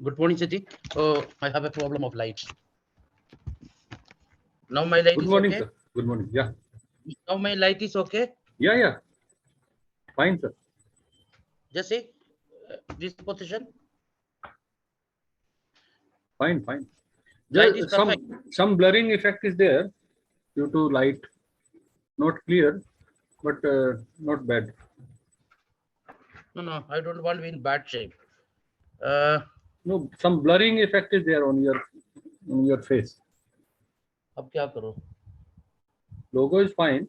Good morning, Siti. Oh, I have a problem of light. Now my light Good is morning, okay. sir. Good morning. Yeah. Now my light is okay. Yeah, yeah. Fine, sir. Just see this position. Fine, fine. Light is Just perfect. some blurring effect is there due to light. Not clear, but not bad. No, I don't want to be in bad shape. Uh, No, some blurring effect is there on your face. अब क्या करूं? Logo is fine.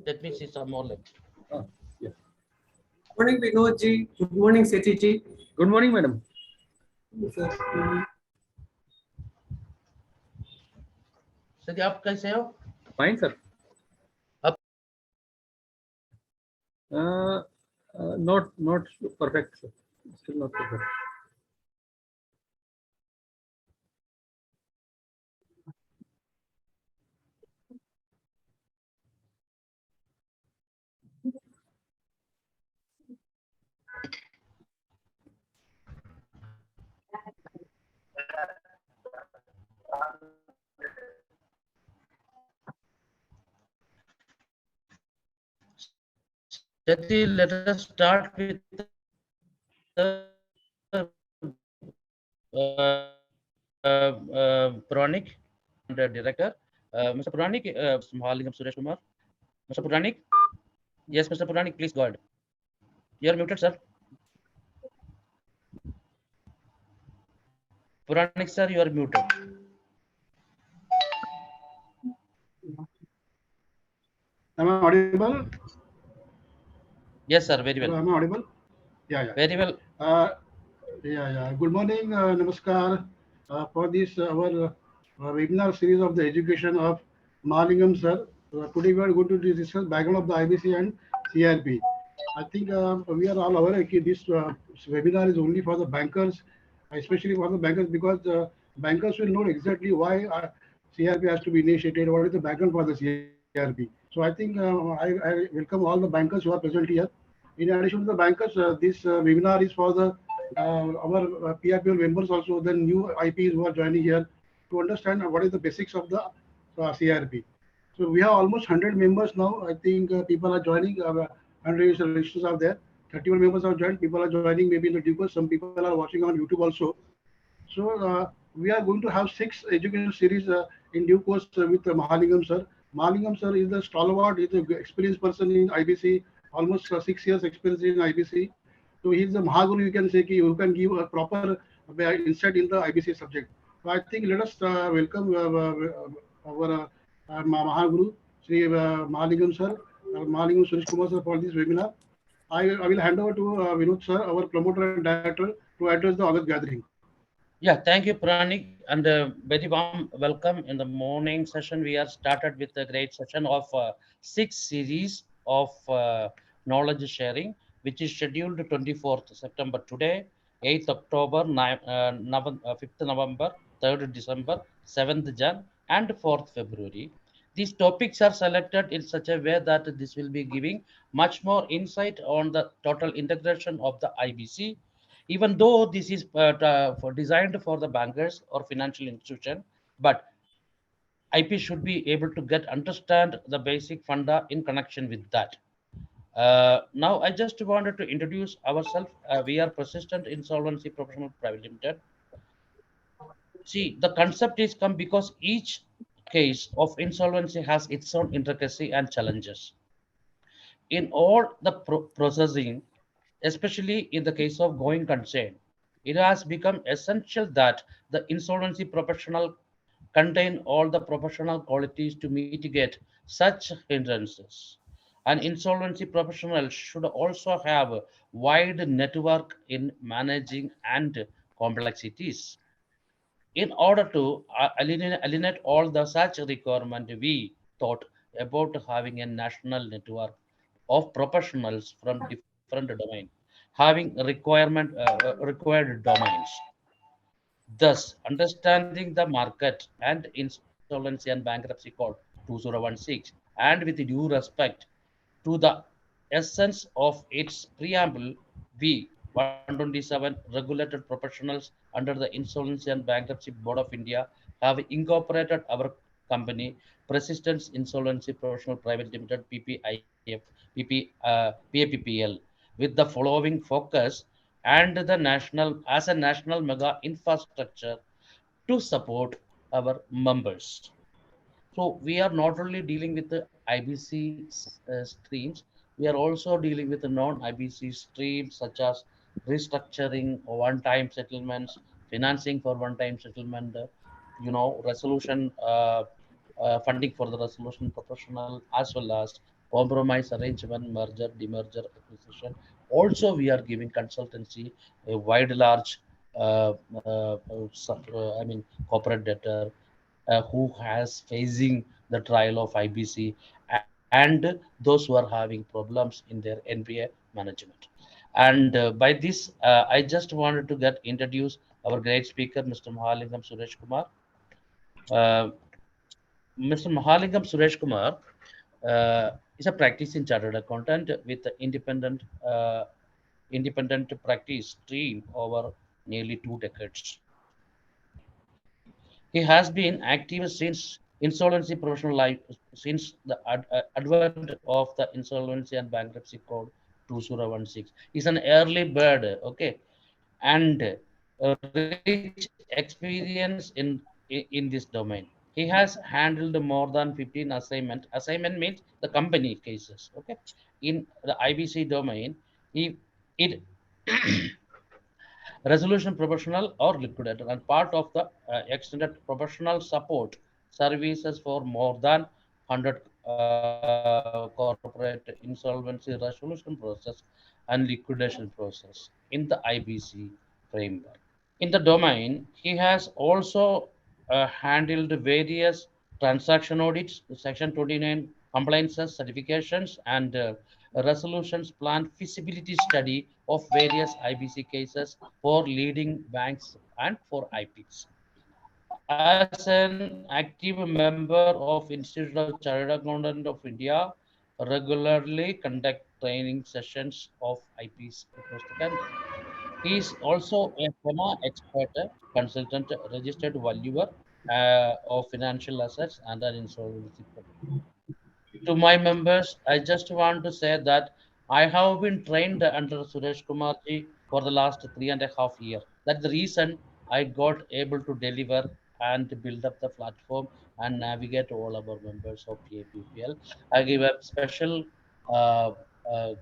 Let me see some more light. Ah, yeah. Morning, Vinod ji. Good morning, Sethi ji. Good morning, madam. Siti, आप कैसे हो? Fine, sir. Up. Not perfect, sir. Still not perfect. Siti, let us start with Puranik and director. Mr. Puranik, Mahalingam Suresh Kumar. Mr. Puranik. Yes, Mr. Puranik, please go ahead. You are muted, sir. Puranik, sir, you are muted. Am I audible? Yes, sir, very Hello, well. am I audible? Yeah. Very well. Yeah. Good morning, Namaskar. For this our webinar series of the education of Malingam sir. Today we are going to discuss background of the IBC and CRP. I think we are all aware that this webinar is only for the bankers, especially for the bankers, because bankers will know exactly why CRP has to be initiated, what is the background for the CRP. So I think I welcome all the bankers who are present here. In addition to the bankers, this webinar is for the our PRPL members also, the new IPs who are joining here to understand what is the basics of the CRP. So we have almost 100 members now. I think people are joining. 100 registers are there. 31 members have joined. People are joining maybe in the due course. Some people are watching on YouTube also. So we are going to have 6 education series in due course with Mahalingam sir. Mahalingam sir is the stalwart, is an experienced person in IBC, almost 6 years experience in IBC. So he is the Mahaguru, you can say, who can give a proper insight in the IBC subject. So I think let us welcome our Mahaguru, Sri Mahalingam sir, Mahalingam Suresh Kumar sir for this webinar. I will hand over to Vinod sir, our promoter and director, to address the August gathering. Yeah, thank you, Pranik, and very warm welcome. In the morning session, we are started with a great session of 6 series of knowledge sharing, which is scheduled 24th September today, 8th October, 5th November, 3rd December, 7th Jan, and 4th February. These topics are selected in such a way that this will be giving much more insight on the total integration of the IBC, even though this is designed for the bankers or financial institution, but IP should be able to get understand the basic funda in connection with that. Now I just wanted to introduce ourselves. We are Persistent Insolvency Professional Private Limited. See, the concept is come because each case of insolvency has its own intricacy and challenges in all the processing, especially in the case of going concern. It has become essential that the insolvency professional contain all the professional qualities to mitigate such hindrances. An insolvency professional should also have a wide network in managing and complexities. In order to alienate all the such requirement, we thought about having a national network of professionals from different domains, having required domains. Thus, understanding the market and insolvency and bankruptcy code 2016, and with due respect to the essence of its preamble, we 127 regulated professionals under the Insolvency and Bankruptcy Board of India have incorporated our company, Persistence Insolvency Professional Private Limited PAPPL, with the following focus and the as a national mega infrastructure to support our members. So we are not only dealing with the IBC streams, we are also dealing with the non-IBC streams such as restructuring, one-time settlements, financing for one-time settlement, resolution, funding for the resolution professional, as well as compromise arrangement, merger, demerger, acquisition. Also, we are giving consultancy, a wide, large, corporate debtor who has facing the trial of IBC and those who are having problems in their NPA management. And by this, I just wanted to get introduce our great speaker, Mr. Mahalingam Suresh Kumar. Uh, Mr. Mahalingam Suresh Kumar is a practicing chartered accountant with independent practice stream over nearly 2 decades. He has been active since insolvency professional life, since the advent of the Insolvency and Bankruptcy Code 2016. He's an early bird, okay, and rich experience in this domain. He has handled more than 15 assignment. Assignment means the company cases, okay. In the IBC domain, he it resolution professional or liquidator and part of the extended professional support services for more than 100 corporate insolvency resolution process and liquidation process in the IBC framework. In the domain, he has also handled various transaction audits, Section 29 compliances, certifications, and resolutions plan feasibility study of various IBC cases for leading banks and for IPs. As an active member of Institute of Chartered Accountant of India, regularly conduct training sessions of IPs across the country. He is also a FEMA expert, consultant, registered valuer of financial assets and an insolvency professional. To my members, I just want to say that I have been trained under Suresh Kumarji for the last 3.5 years. That's the reason I got able to deliver and build up the platform and navigate all our members of PAPPL. I give a special uh, uh,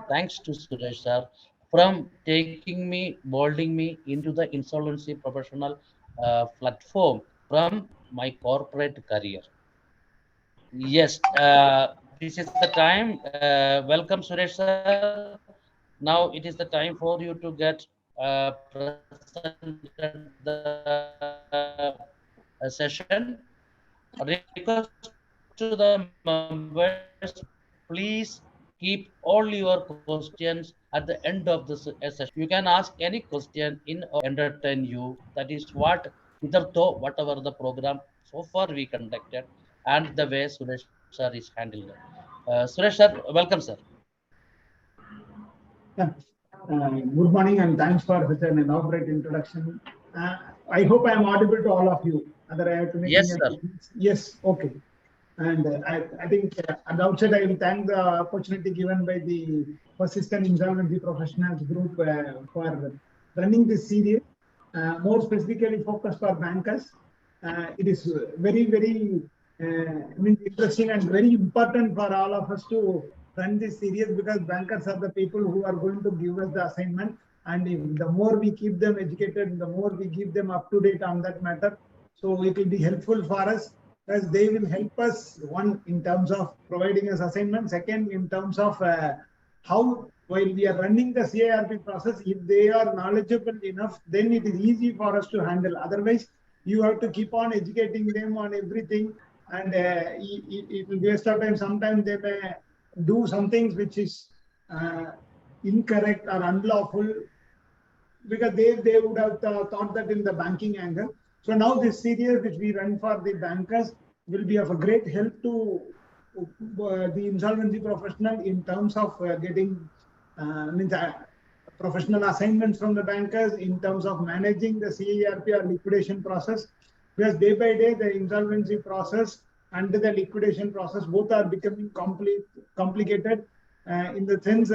thanks to Suresh sir from taking me, molding me into the insolvency professional platform from my corporate career. Yes, this is the time. Welcome, Suresh sir. Now it is the time for you to get presented the session. Request to the members, please keep all your questions at the end of the session. You can ask any question in entertain you. That is what hitherto, whatever the program so far we conducted and the way Suresh sir is handling it. Suresh sir, welcome sir. Yeah. Good morning and thanks for such an elaborate introduction. I hope I am audible to all of you. Other I have to make Yes, sir. Yes, okay. And I think at the outset I will thank the opportunity given by the Persistent Insolvency Professionals Group for running this series, more specifically focused for bankers. It is very interesting and very important for all of us to run this series because bankers are the people who are going to give us the assignment, and if the more we keep them educated, the more we keep them up to date on that matter. So it will be helpful for us as they will help us, one, in terms of providing us assignment, second, in terms of how, while we are running the CIRP process, if they are knowledgeable enough, then it is easy for us to handle. Otherwise, you have to keep on educating them on everything, and it will waste our time. Sometimes they may do some things which is incorrect or unlawful because they would have thought that in the banking angle. So now this series which we run for the bankers will be of a great help to the insolvency professional in terms of getting professional assignments from the bankers in terms of managing the CARP or liquidation process, because day by day the insolvency process and the liquidation process both are becoming complicated in the sense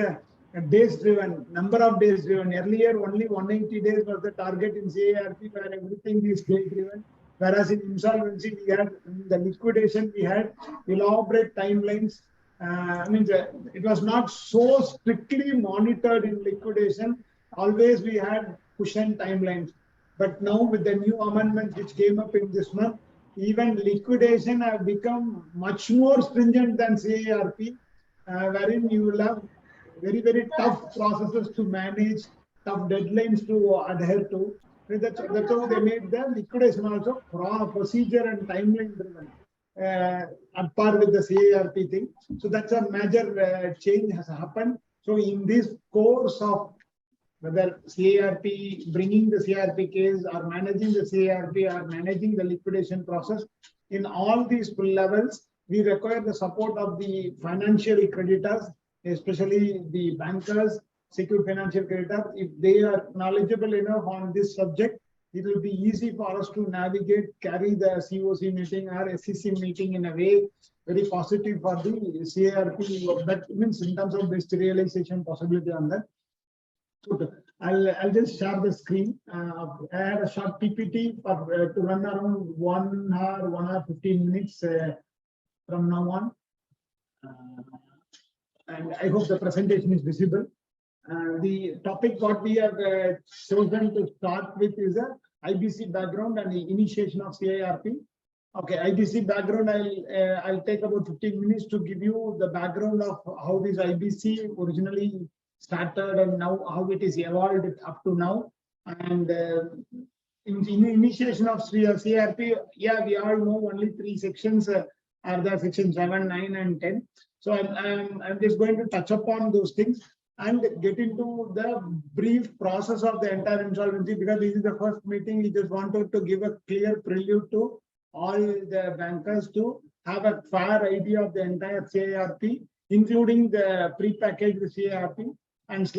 days driven, number of days driven. Earlier only 180 days was the target in CARP where everything is day driven. Whereas in insolvency, we had in the liquidation, we had elaborate timelines. It was not so strictly monitored in liquidation. Always we had cushion timelines. But now with the new amendments which came up in this month, even liquidation have become much more stringent than CARP, wherein you will have very, very tough processes to manage, tough deadlines to adhere to. That's how they made the liquidation also procedure and timeline driven, at par with the CARP thing. So that's a major change has happened. So in this course of whether CARP, bringing the CARP case or managing the CARP or managing the liquidation process, in all these levels, we require the support of the financial creditors, especially the bankers, secured financial creditors. If they are knowledgeable enough on this subject, it will be easy for us to navigate, carry the COC meeting or SEC meeting in a way very positive for the CARP. That means in terms of best realization possibility on that. So I'll just share the screen. I had a short PPT for, to run around 1 hour 15 minutes from now on. And I hope the presentation is visible. The topic what we have chosen to start with is a IBC background and the initiation of CARP. Okay, IBC background, I'll take about 15 minutes to give you the background of how this IBC originally started and now how it is evolved up to now. And in initiation of CARP, yeah, we all know only 3 sections are there, section 7, 9, and 10. So I'm just going to touch upon those things and get into the brief process of the entire insolvency, because this is the first meeting. We just wanted to give a clear prelude to all the bankers to have a fair idea of the entire CARP, including the pre-packaged CARP, and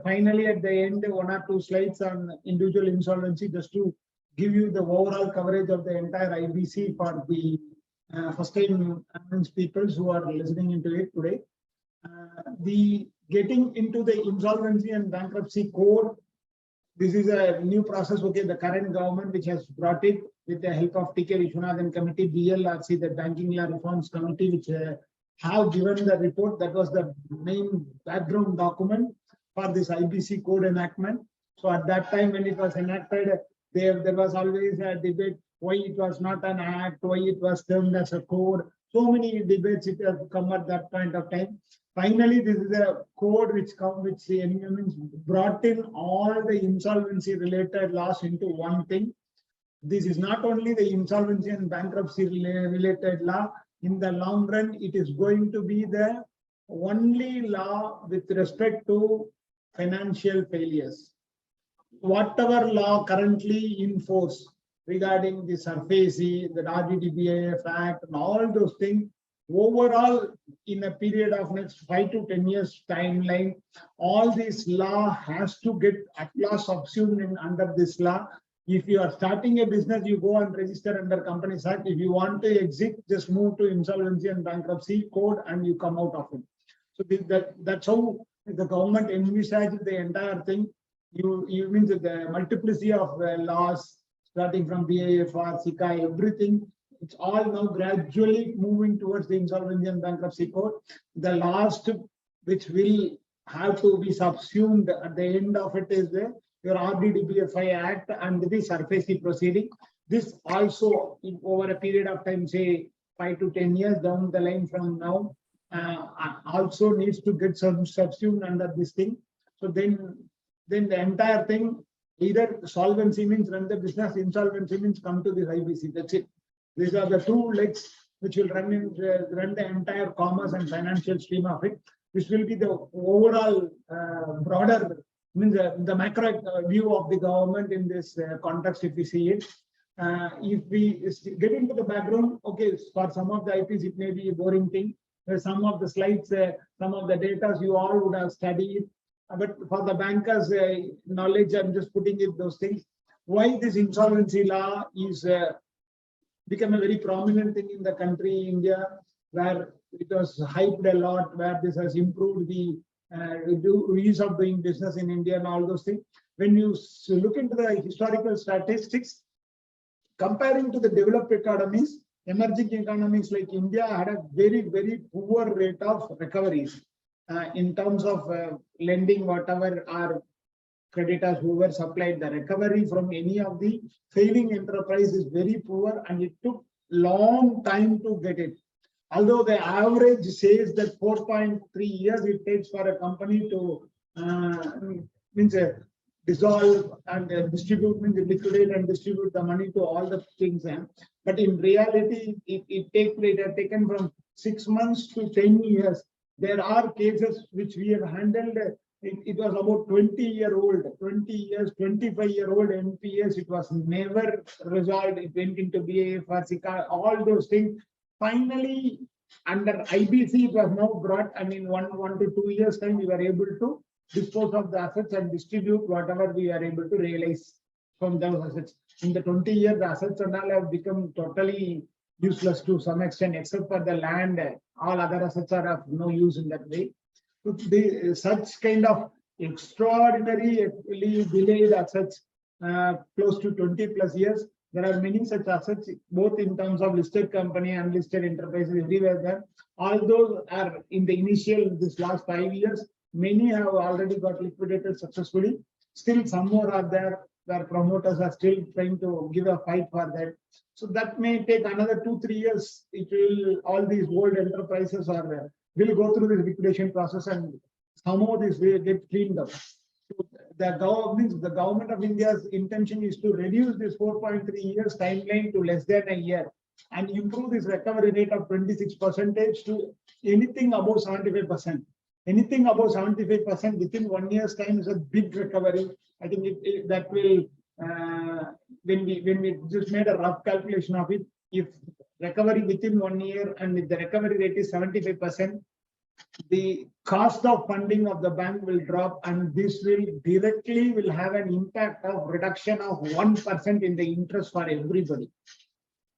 finally at the end 1 or 2 slides on individual insolvency, just to give you the overall coverage of the entire IBC for the first time people who are listening into it today. The getting into the insolvency and bankruptcy code, this is a new process. Okay, the current government which has brought it with the help of TK Vishwanathan committee, BLRC, the Banking Law Reforms Committee, which have given the report. That was the main background document for this IBC code enactment. So at that time when it was enacted, there was always a debate why it was not an act, why it was termed as a code. So many debates it has come at that point of time. Finally, this is a code which brought in all the insolvency related laws into one thing. This is not only the insolvency and bankruptcy related law. In the long run, it is going to be the only law with respect to financial failures. Whatever law currently in force regarding the SARFAESI, the RDDBAF Act, and all those things, overall, in a period of next 5 to 10 years timeline, all this law has to get at last subsumed in under this law. If you are starting a business, you go and register under Companies Act. If you want to exit, just move to insolvency and bankruptcy code and you come out of it. So that's how the government envisaged the entire thing. You mean the multiplicity of laws, starting from BIFR, SICA, everything. It's all now gradually moving towards the insolvency and bankruptcy code. The last, which will have to be subsumed at the end of it, is your RDDBFI Act and the SARFAESI proceeding. This also, over a period of time, say 5 to 10 years down the line from now, also needs to get subsumed under this thing. So then the entire thing, either solvency means run the business, insolvency means come to this IBC. That's it. These are the 2 legs which will run the entire commerce and financial stream of it. This will be the overall broader, means the macro view of the government in this context, if we see it. If we get into the background, okay, for some of the IPs, it may be a boring thing. Some of the slides, some of the data you all would have studied. But for the bankers' knowledge, I'm just putting it those things. Why this insolvency law is become a very prominent thing in the country, India, where it was hyped a lot, where this has improved the ease of doing business in India and all those things. When you look into the historical statistics, comparing to the developed economies, emerging economies like India had a very, very poor rate of recoveries in terms of lending, whatever our creditors who were supplied. The recovery from any of the failing enterprise is very poor, and it took long time to get it. Although the average says that 4.3 years it takes for a company to dissolve and distribute, means liquidate and distribute the money to all the things. But in reality, it has taken from 6 months to 10 years. There are cases which we have handled. It was about 20-year-old, 20 years, 25-year-old NPS. It was never resolved. It went into BAF, SICA, all those things. Finally, under IBC, it was now brought, and in 1 to 2 years' time, we were able to dispose of the assets and distribute whatever we are able to realize from those assets. In the 20 years, the assets and all have become totally useless to some extent, except for the land. All other assets are of no use in that way. Such kind of extraordinarily delayed assets, close to 20 plus years. There are many such assets, both in terms of listed company and listed enterprises everywhere there. All those are in the initial, this last 5 years. Many have already got liquidated successfully. Still, some more are there where promoters are still trying to give a fight for that. So that may take another 2-3 years. It will, all these old enterprises are will go through the liquidation process, and somehow this will get cleaned up. So the government of India's intention is to reduce this 4.3 years timeline to less than a year and improve this recovery rate of 26% to anything above 75%. Anything above 75% within 1 year's time is a big recovery. I think that will, when we just made a rough calculation of it, if recovery within 1 year and if the recovery rate is 75%, the cost of funding of the bank will drop, and this will directly have an impact of reduction of 1% in the interest for everybody.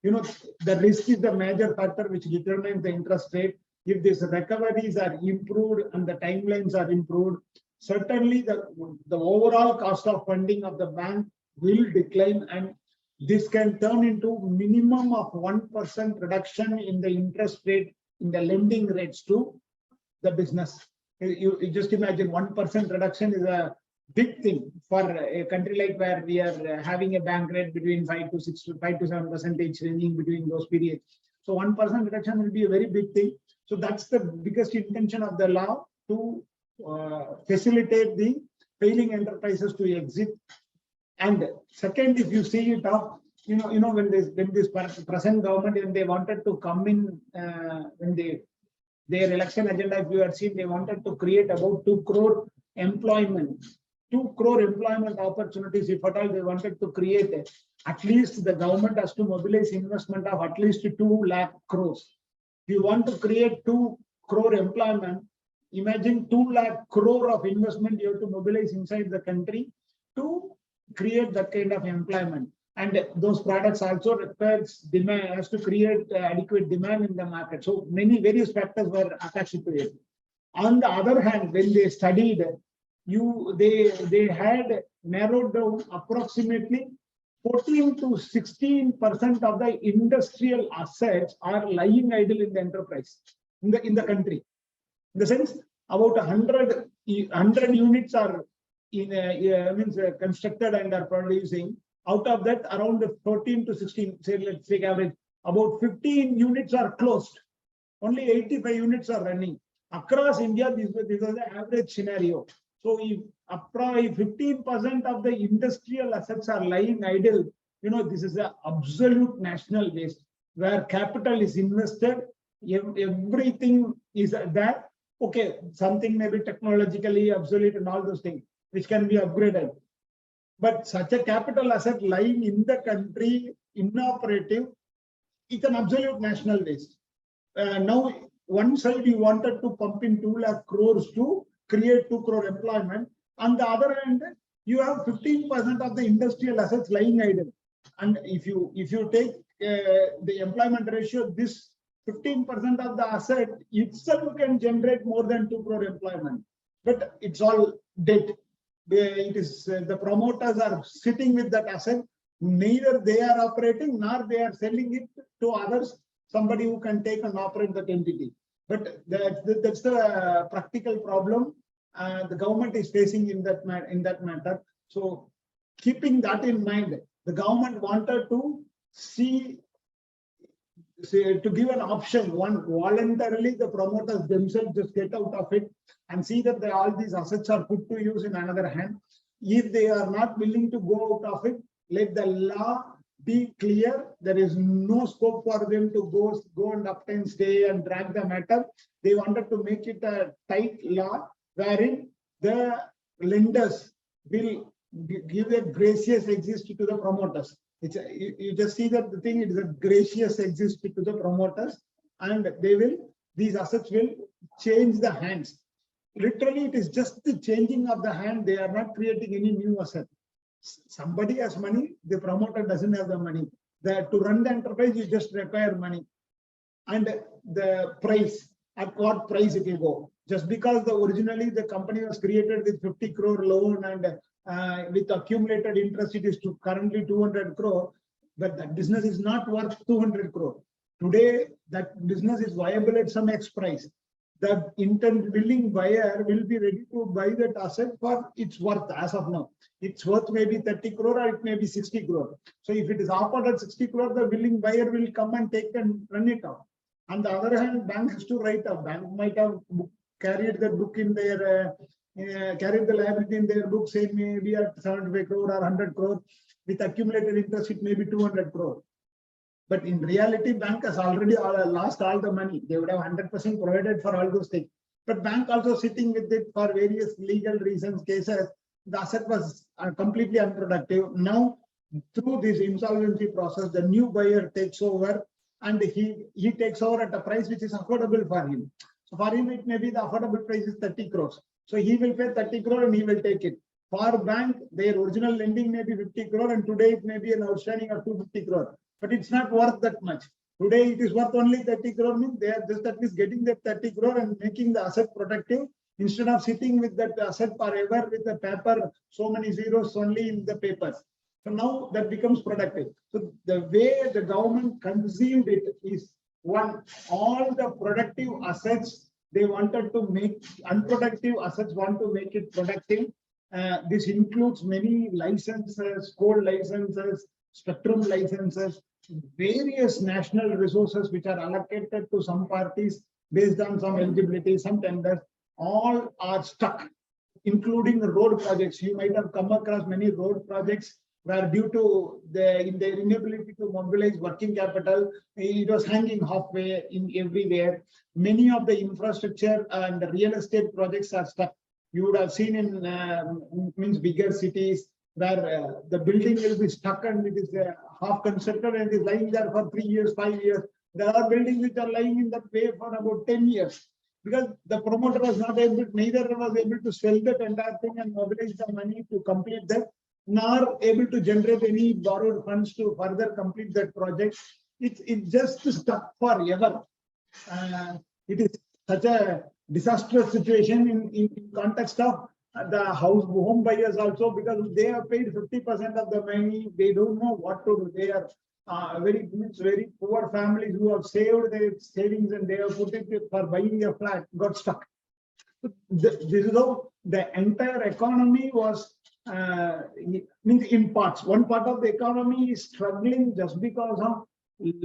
You know, the risk is the major factor which determines the interest rate. If these recoveries are improved and the timelines are improved, certainly the overall cost of funding of the bank will decline, and this can turn into minimum of 1% reduction in the interest rate, in the lending rates to the business. You just imagine 1% reduction is a big thing for a country like where we are having a bank rate between 5 to 7% ranging between those periods. So 1% reduction will be a very big thing. So that's the biggest intention of the law, to facilitate the failing enterprises to exit. And second, if you see it up, when this present government, when they wanted to come in, their election agenda, if you had seen, they wanted to create about 2 crore employment. 2 crore employment opportunities. If at all they wanted to create it, at least the government has to mobilize investment of at least 2 lakh crores. If you want to create 2 crore employment, imagine 2 lakh crore of investment you have to mobilize inside the country to create that kind of employment. And those products also requires demand, has to create adequate demand in the market. So many various factors were attached to it. On the other hand, when they studied, they had narrowed down approximately 14 to 16% of the industrial assets are lying idle in the enterprise, in the country. In the sense, about 100 units are constructed and are producing. Out of that, around 14 to 16, say let's take average, about 15 units are closed. Only 85 units are running. Across India, this was the average scenario. So if 15% of the industrial assets are lying idle, this is an absolute national waste, where capital is invested, everything is there. Okay, something may be technologically obsolete and all those things, which can be upgraded. But such a capital asset lying in the country, inoperative, it's an absolute national waste. Now, one side you wanted to pump in 2 lakh crores to create 2 crore employment. On the other hand, you have 15% of the industrial assets lying idle. And if you take the employment ratio, this 15% of the asset itself can generate more than 2 crore employment. But it's all debt. It is the promoters are sitting with that asset. Neither they are operating nor they are selling it to others, somebody who can take and operate that entity. But that's the practical problem the government is facing in that matter. So keeping that in mind, the government wanted to to give an option. One, voluntarily the promoters themselves just get out of it and see that all these assets are put to use in another hand. If they are not willing to go out of it, let the law be clear. There is no scope for them to go and obtain stay and drag the matter. They wanted to make it a tight law wherein the lenders will give a gracious exit to the promoters. You just see that the thing, it is a gracious exit to the promoters, and these assets will change the hands. Literally, it is just the changing of the hand. They are not creating any new asset. Somebody has money, the promoter doesn't have the money. To run the enterprise, you just require money. And the price, at what price it will go. Just because originally the company was created with 50 crore loan and with accumulated interest, it is currently 200 crore, but that business is not worth 200 crore. Today, that business is viable at some X price. The willing buyer will be ready to buy that asset for its worth as of now. Its worth may be 30 crore or it may be 60 crore. So if it is offered at 60 crore, the willing buyer will come and take and run it out. On the other hand, bank has to write up. Bank might have carried the book in their carried the liability in their book, say maybe at 75 crore or 100 crore. With accumulated interest, it may be 200 crore. But in reality, bank has already lost all the money. They would have 100% provided for all those things. But bank also sitting with it for various legal reasons, cases. The asset was completely unproductive. Now, through this insolvency process, the new buyer takes over, and he takes over at a price which is affordable for him. So for him, it may be the affordable price is 30 crores. So he will pay 30 crore and he will take it. For bank, their original lending may be 50 crore, and today it may be an outstanding of 250 crore. But it's not worth that much. Today it is worth only 30 crore, means they are just at least getting that 30 crore and making the asset protective instead of sitting with that asset forever with the paper, so many zeros only in the papers. So now that becomes productive. So the way the government conceived it is, one, all the productive assets they wanted to make, unproductive assets want to make it productive. This includes many licenses, code licenses, spectrum licenses, various national resources which are allocated to some parties based on some eligibility, some tenders, all are stuck, including the road projects. You might have come across many road projects where due to their inability to mobilize working capital, it was hanging halfway in everywhere. Many of the infrastructure and the real estate projects are stuck. You would have seen in bigger cities where the building will be stuck and it is half constructed and is lying there for 3 years, 5 years. There are buildings which are lying in that way for about 10 years because the promoter was not able, neither was able to sell that entire thing and mobilize the money to complete that, nor able to generate any borrowed funds to further complete that project. It's just stuck forever. It is such a disastrous situation in context of the home buyers also, because they have paid 50% of the money. They don't know what to do. They are very poor families who have saved their savings and they have put it for buying a flat, got stuck. This is how the entire economy was in parts. One part of the economy is struggling just because of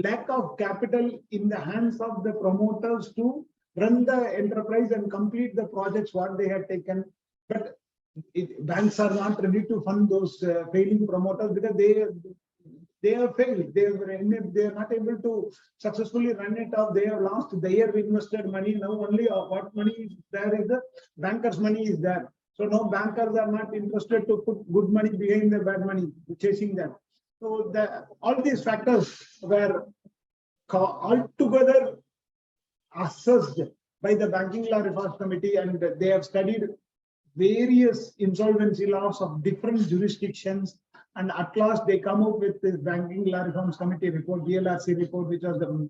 lack of capital in the hands of the promoters to run the enterprise and complete the projects what they had taken. But banks are not ready to fund those failing promoters because they have failed. They are not able to successfully run it off. They have lost their invested money. Now only what money is there is the bankers' money is there. So now bankers are not interested to put good money behind the bad money, chasing them. So all these factors were altogether assessed by the Banking Law Reforms Committee, and they have studied various insolvency laws of different jurisdictions, and at last they come up with this Banking Law Reforms Committee report, BLRC report, which was the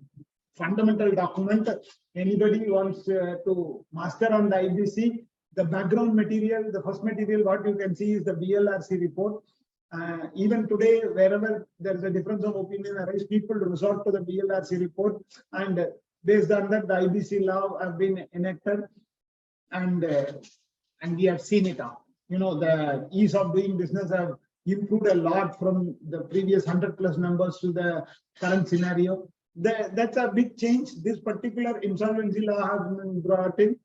fundamental document. Anybody wants to master on the IBC, the background material, the first material what you can see is the BLRC report. Even today, wherever there is a difference of opinion arise, people resort to the BLRC report, and based on that, the IBC law have been enacted, and we have seen it out. You know, the ease of doing business have improved a lot from the previous 100+ numbers to the current scenario. That's a big change. This particular insolvency law has been brought in,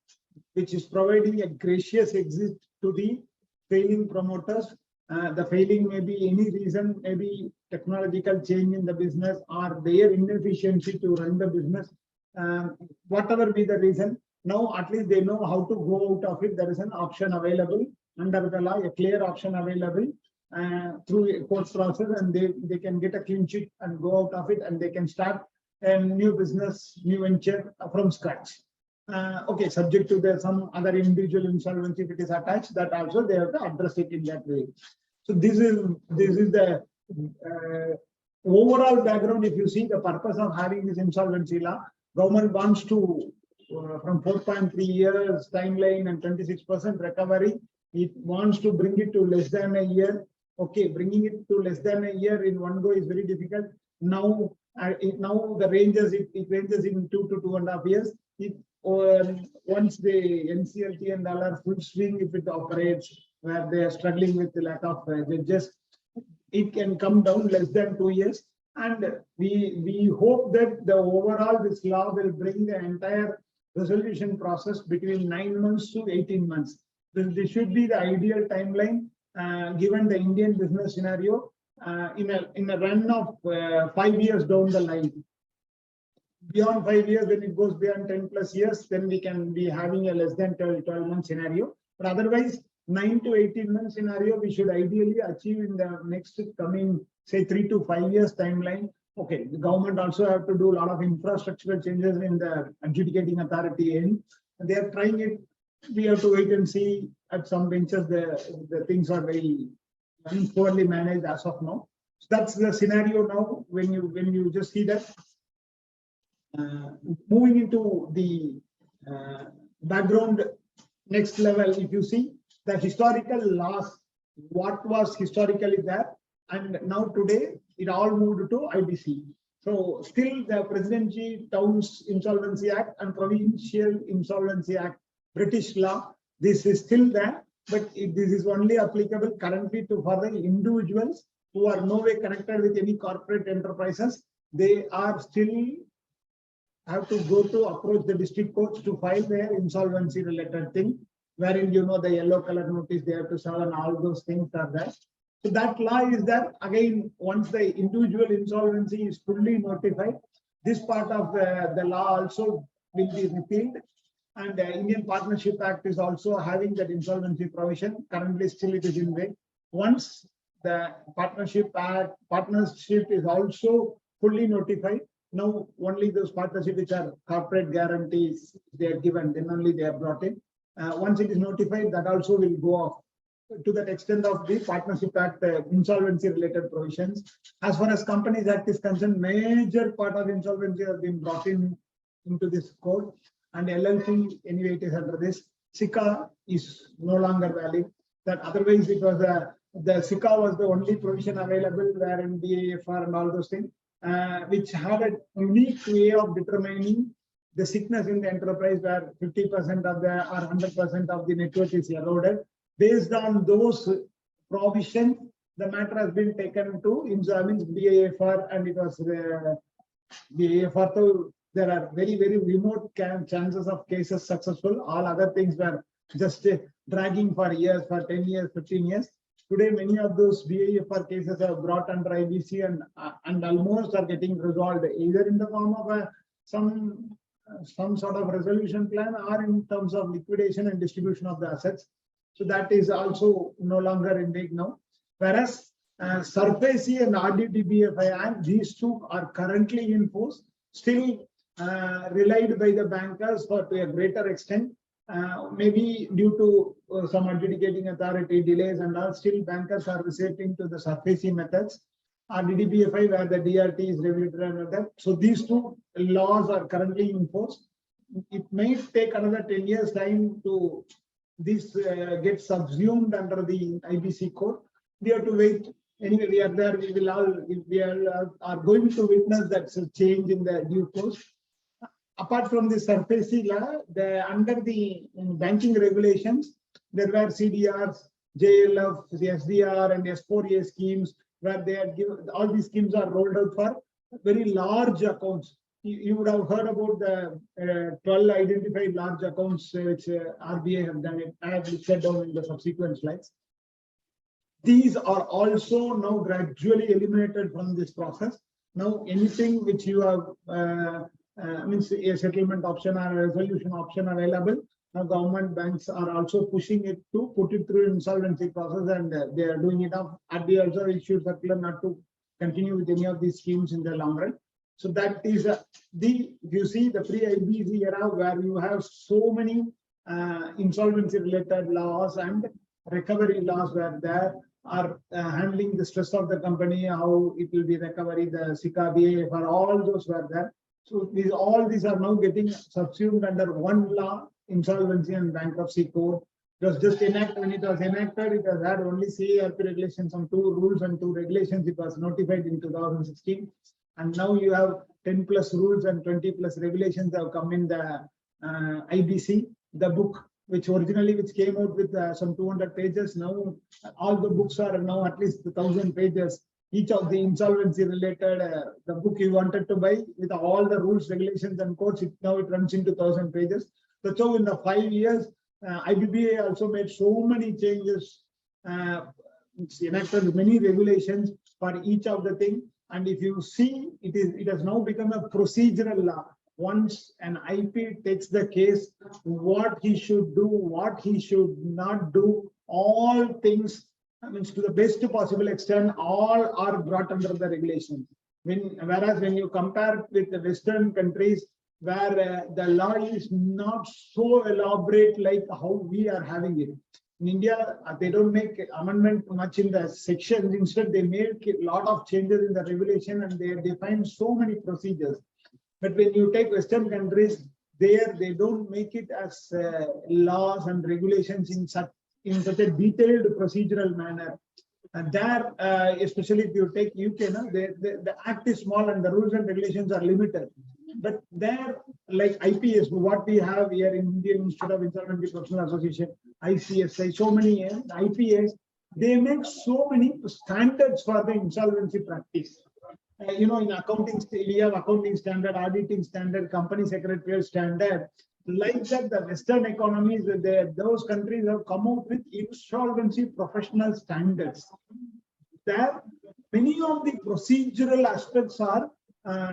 which is providing a gracious exit to the failing promoters. The failing may be any reason, maybe technological change in the business or their inefficiency to run the business. Whatever be the reason, now at least they know how to go out of it. There is an option available under the law, a clear option available through a court process, and they can get a clean sheet and go out of it, and they can start a new business, new venture from scratch. Okay, subject to some other individual insolvency if it is attached, that also they have to address it in that way. So this is the overall background. If you see the purpose of having this insolvency law, government wants to from 4.3 years timeline and 26% recovery, it wants to bring it to less than a year. Okay, bringing it to less than a year in one go is very difficult. Now the ranges, it ranges in 2 to 2.5 years. Once the NCLT and all are full swing, if it operates where they are struggling with the lack of judges, it can come down less than 2 years. And we hope that the overall this law will bring the entire resolution process between 9 months to 18 months. This should be the ideal timeline given the Indian business scenario in a run of 5 years down the line. Beyond 5 years, when it goes beyond 10+ years, then we can be having a less than 12-month scenario. But otherwise, 9 to 18 month scenario, we should ideally achieve in the next coming, say, 3 to 5 years timeline. Okay, the government also have to do a lot of infrastructural changes in the adjudicating authority end. They are trying it. We have to wait and see. At some benches, the things are very poorly managed as of now. So that's the scenario now. When you just see that. Moving into the background, next level, if you see the historical laws, what was historically there, and now today it all moved to IBC. So still the Presidency Towns Insolvency Act and Provincial Insolvency Act, British law, this is still there, but this is only applicable currently to for the individuals who are no way connected with any corporate enterprises. They are still have to go to approach the district courts to file their insolvency related thing, wherein the yellow color notice they have to serve and all those things are there. So that law is that again, once the individual insolvency is fully notified, this part of the law also will be repealed. And the Indian Partnership Act is also having that insolvency provision. Currently still it is in way. Once the Partnership is also fully notified, now only those partnerships which are corporate guarantees they are given, then only they are brought in. Once it is notified, that also will go off to that extent of the Partnership Act insolvency related provisions. As far as Companies Act is concerned, major part of insolvency has been brought into this code, and LLC anyway it is under this. SICA is no longer valid. That otherwise it was the SICA was the only provision available wherein BAFR and all those things. Which had a unique way of determining the sickness in the enterprise where 50% of the or 100% of the net worth is eroded. Based on those provisions, the matter has been taken to insolvency BAFR, and it was BAFR. So there are very, very remote chances of cases successful. All other things were just dragging for years, for 10 years, 15 years. Today, many of those BAFR cases are brought under IBC and almost are getting resolved either in the form of some sort of resolution plan or in terms of liquidation and distribution of the assets. So that is also no longer in date now. Whereas SARFAESI and RDTBFI Act, these two are currently in force. Still, relied by the bankers for to a greater extent. Maybe due to some adjudicating authority delays and all, still bankers are resorting to the SARFAESI methods or DDBFI where the DRT is regulated and that. So these two laws are currently in force. It may take another 10 years time to this get subsumed under the IBC code. We have to wait. Anyway, we are there. We are going to witness that change in the due course. Apart from the SARFAESI law, under the banking regulations, there were CDRs, JLF, the SDR, and S4A schemes where they had given all these schemes are rolled out for very large accounts. You would have heard about the 12 identified large accounts which RBI have done it. I have listed down in the subsequent slides. These are also now gradually eliminated from this process. Now, anything which you have means a settlement option or a resolution option available. Now, government banks are also pushing it to put it through insolvency process, and they are doing it up. RBI also issued circular not to continue with any of these schemes in the long run. So that is you see the pre-IBC era where you have so many insolvency related laws and recovery laws where there are handling the stress of the company, how it will be recovery, the SICA, for all those were there. So all these are now getting subsumed under one law, Insolvency and Bankruptcy Code. It was just enacted. When it was enacted, it has had only CARP regulations on 2 rules and 2 regulations. It was notified in 2016. And now you have 10 plus rules and 20 plus regulations have come in the IBC, the book, which came out with some 200 pages. Now all the books are now at least 1,000 pages. Each of the insolvency related, the book you wanted to buy with all the rules, regulations and codes, now it runs into 1,000 pages. So in the 5 years, IBBA also made so many changes, enacted many regulations for each of the things. And if you see, it has now become a procedural law. Once an IP takes the case, what he should do, what he should not do, all things, to the best possible extent, all are brought under the regulation. Whereas when you compare with the Western countries, where the law is not so elaborate like how we are having it. In India, they don't make amendment much in the sections. Instead, they make a lot of changes in the regulation and they define so many procedures. But when you take Western countries, they don't make it as laws and regulations in such a detailed procedural manner. And there, especially if you take UK, the act is small and the rules and regulations are limited. But there, like IPS, what we have here in Indian Institute of Insolvency Professional Association, ICSI, so many IPS, they make so many standards for the insolvency practice. In accounting, we have accounting standard, auditing standard, company secretarial standard. Like that, the Western economies, those countries have come out with insolvency professional standards. There, many of the procedural aspects are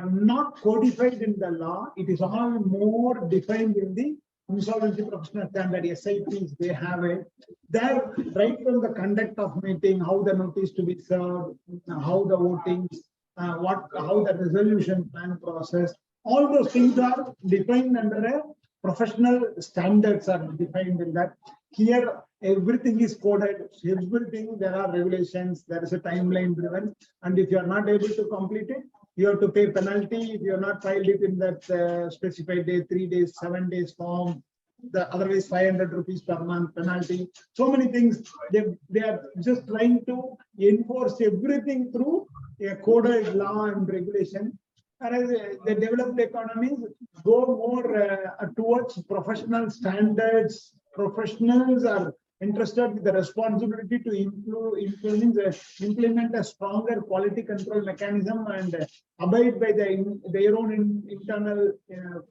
not codified in the law. It is all more defined in the insolvency professional standard, SIPs, they have it. There, right from the conduct of meeting, how the notice to be served, how the voting, how the resolution plan process, all those things are defined under a professional standards are defined in that. Here, everything is coded, everything, there are regulations, there is a timeline driven, and if you are not able to complete it, you have to pay penalty if you are not filed it in that specified day, 3 days, 7 days form. Otherwise 500 rupees per month penalty. So many things. They are just trying to enforce everything through a coded law and regulation. Whereas the developed economies go more towards professional standards. Professionals are interested with the responsibility to implement a stronger quality control mechanism and abide by their own internal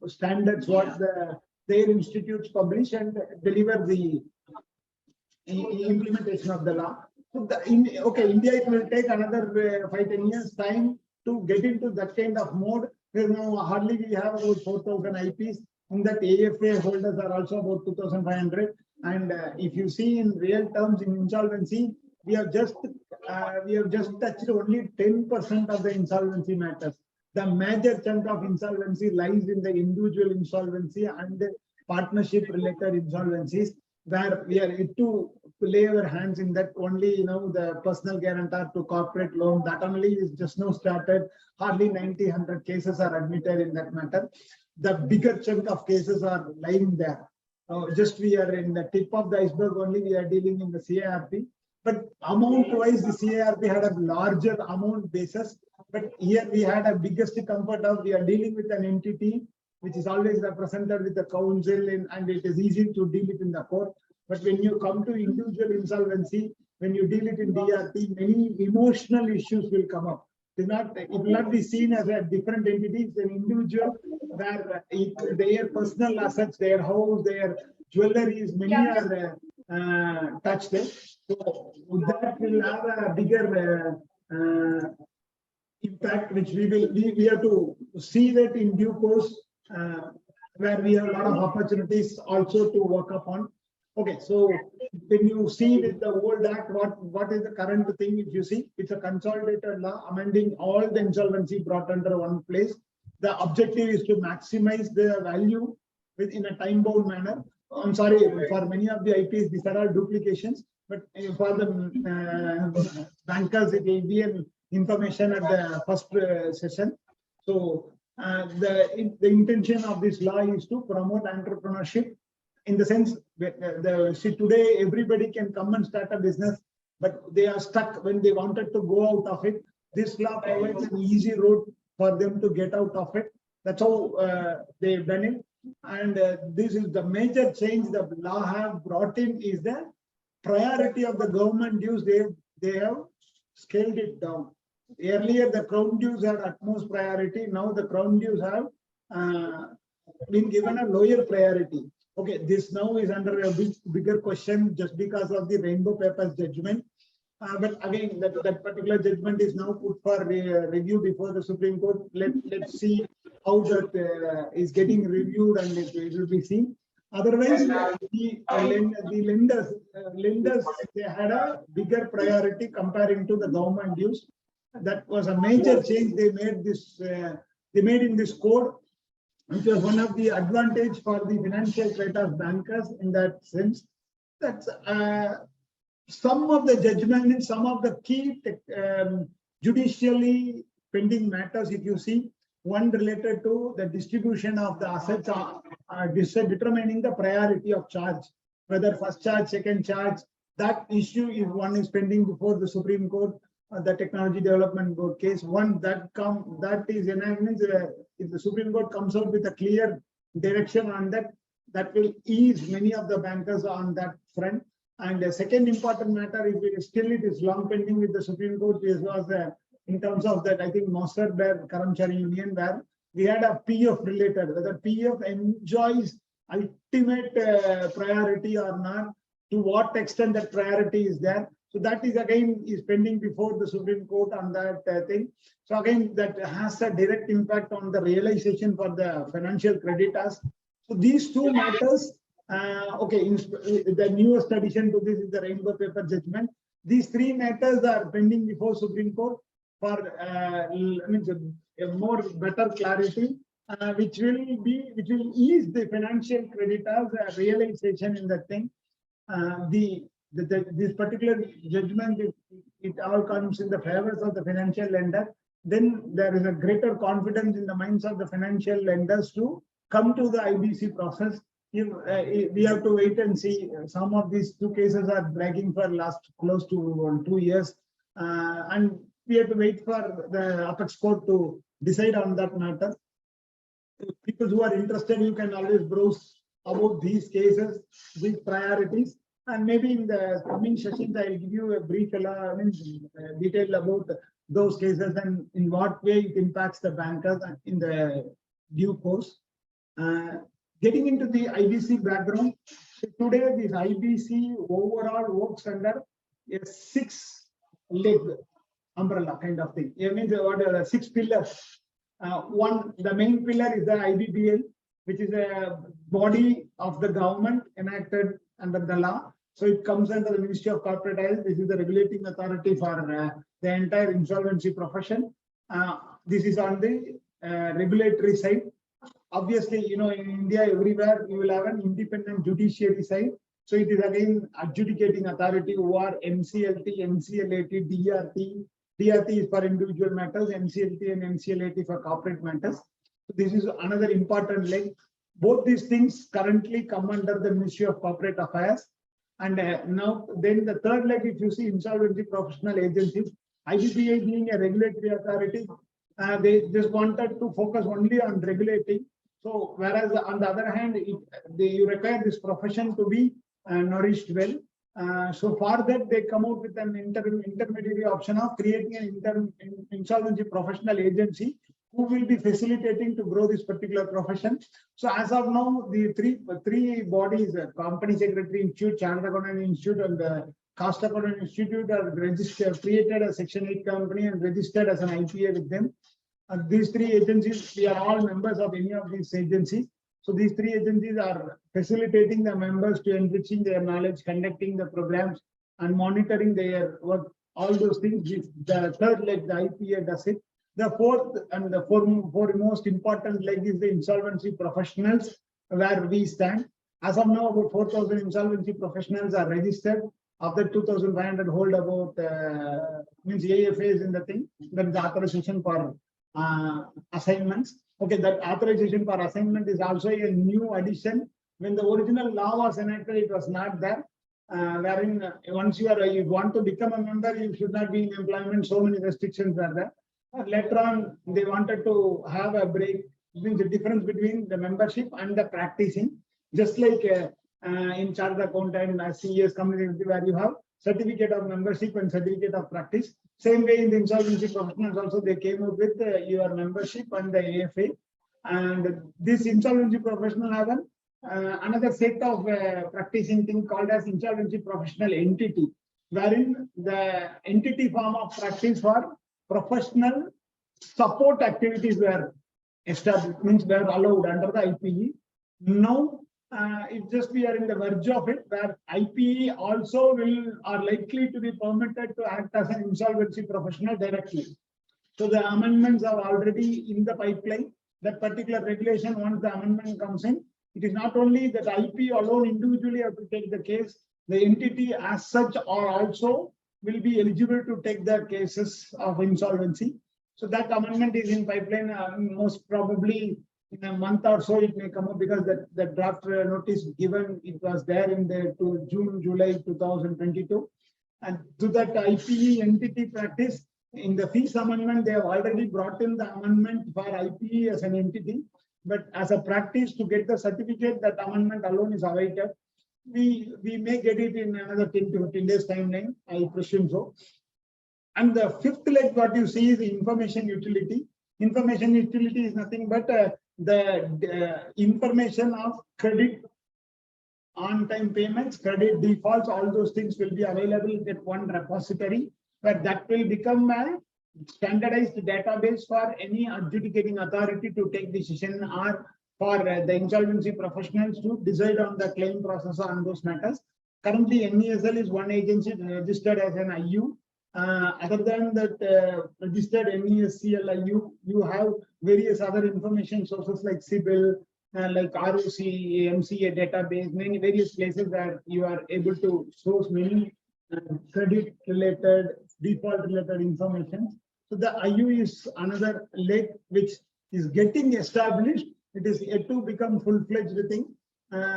standards, what their institutes publish, and deliver the implementation of the law. So India, it will take another 5-10 years time to get into that kind of mode. Hardly we have about 4,000 IPs. In that, AFA holders are also about 2,500. And if you see in real terms in insolvency, we have just touched only 10% of the insolvency matters. The major chunk of insolvency lies in the individual insolvency and the partnership related insolvencies, where we are yet to lay our hands in that. Only, the personal guarantor to corporate loan, that only is just now started. Hardly 90-100 cases are admitted in that matter. The bigger chunk of cases are lying there. Just we are in the tip of the iceberg only. We are dealing in the CARP, but amount wise the CARP had a larger amount basis. But here we had a biggest comfort of we are dealing with an entity which is always represented with the council, and it is easy to deal it in the court. But when you come to individual insolvency, when you deal it in DRT, many emotional issues will come up. It will not be seen as a different entity. It's an individual where their personal assets, their house, their jewelries, many are touched. So that will have a bigger impact, which we have to see that in due course, where we have a lot of opportunities also to work upon. Okay, so when you see with the old act, what is the current thing? If you see, it's a consolidated law amending all the insolvency brought under one place. The objective is to maximize the value within a time-bound manner. I'm sorry, for many of the IPs, these are all duplications, but for the bankers, it will be an information at the first session. So the intention of this law is to promote entrepreneurship, in the sense see, today everybody can come and start a business, but they are stuck when they wanted to go out of it. This law provides an easy route for them to get out of it. That's how they've done it. And this is the major change the law have brought in, is the priority of the government dues. They have scaled it down. Earlier, the crown dues had utmost priority. Now the crown dues have been given a lower priority. Okay, this now is under a bigger question just because of the Rainbow Papers judgment. But again, that particular judgment is now put for review before the Supreme Court. Let's see how that is getting reviewed, and it will be seen. Otherwise, the lenders, they had a bigger priority comparing to the government dues. That was a major change they made in this code, which was one of the advantage for the financial creditors bankers, in that sense that some of the judgment in some of the key judicially pending matters, if you see, one related to the distribution of the assets, determining the priority of charge, whether first charge, second charge. That issue is one is pending before the Supreme Court. The Technology Development Board case, one that is enactment. If the Supreme Court comes out with a clear direction on that, that will ease many of the bankers on that front. And the second important matter is it is long pending with the Supreme Court. This was in terms of that, I think Master Karamchari Union, where we had a PF related, whether PF enjoys ultimate priority or not, to what extent that priority is there. So that is again is pending before the Supreme Court on that thing. So again, that has a direct impact on the realization for the financial creditors. So these two matters, okay, the newest addition to this is the Rainbow Paper judgment. These three matters are pending before Supreme Court for a more better clarity, which will ease the financial creditors realization in that thing. This particular judgment, it all comes in the favors of the financial lender, then there is a greater confidence in the minds of the financial lenders to come to the IBC process. We have to wait and see. Some of these two cases are dragging for last close to 2 years, and we have to wait for the apex court to decide on that matter. People who are interested, you can always browse about these cases, these priorities. And maybe in the coming sessions, I will give you a brief detail about those cases and in what way it impacts the bankers in the due course. Getting into the IBC background, today this IBC overall works under a 6-leg umbrella kind of thing. It means what are 6 pillars. The main pillar is the IBBL, which is a body of the government enacted under the law. So it comes under the Ministry of Corporate Health. This is the regulating authority for the entire insolvency profession. This is on the regulatory side. Obviously, in India, everywhere you will have an independent judiciary side. So it is again adjudicating authority who are MCLT, MCLAT, DRT. DRT is for individual matters, MCLT and MCLAT for corporate matters. So this is another important leg. Both these things currently come under the Ministry of Corporate Affairs. And now, then the third leg, if you see insolvency professional agencies, IBPI being a regulatory authority, they just wanted to focus only on regulating. So, whereas on the other hand, you require this profession to be nourished well. So for that, they come out with an intermediary option of creating an insolvency professional agency who will be facilitating to grow this particular profession. So as of now, the three bodies, Company Secretary Institute, Chartered Accountant Institute, and the Cost Accountant Institute are registered, created a Section 8 company and registered as an IPA with them. These three agencies, we are all members of any of these agencies. So these three agencies are facilitating the members to enriching their knowledge, conducting the programs, and monitoring their work. All those things. The third leg, the IPA, does it. The fourth and the foremost important leg is the insolvency professionals, where we stand. As of now, about 4,000 insolvency professionals are registered. Of the 2,500 hold about means AFAs in the thing. That is the authorization for assignments. Okay, that authorization for assignment is also a new addition. When the original law was enacted, it was not there. Wherein once you want to become a member, you should not be in employment. So many restrictions are there. Later on, they wanted to have a break, means the difference between the membership and the practicing. Just like in Chartered Accountant and CES community, where you have certificate of membership and certificate of practice. Same way in the insolvency professionals also, they came up with your membership and the AFA. And this insolvency professional have another set of practicing thing called as insolvency professional entity, wherein the entity form of practice for professional support activities were established, means were allowed under the IPE. Now, it's just we are in the verge of it, where IPE also are likely to be permitted to act as an insolvency professional directly. So the amendments are already in the pipeline. That particular regulation, once the amendment comes in, it is not only that IPE alone individually have to take the case, the entity as such are also will be eligible to take the cases of insolvency. So that amendment is in pipeline. Most probably in a month or so it may come up, because the draft notice given, it was there in the July 2022. And to that IPE entity practice, in the fees amendment, they have already brought in the amendment for IPE as an entity. But as a practice to get the certificate, that amendment alone is awaited. We may get it in another 10 to 15 days timeline, I presume so. And the fifth leg, what you see is the information utility. Information utility is nothing but the information of credit, on-time payments, credit defaults, all those things will be available at one repository, where that will become a standardized database for any adjudicating authority to take decision, or for the insolvency professionals to decide on the claim process on those matters. Currently, NESL is one agency registered as an IU. Other than that registered NESCL IU, you have various other information sources like CIBIL, like ROC, MCA database, many various places where you are able to source many credit related, default related information. So the IU is another leg which is getting established. It is yet to become full-fledged thing.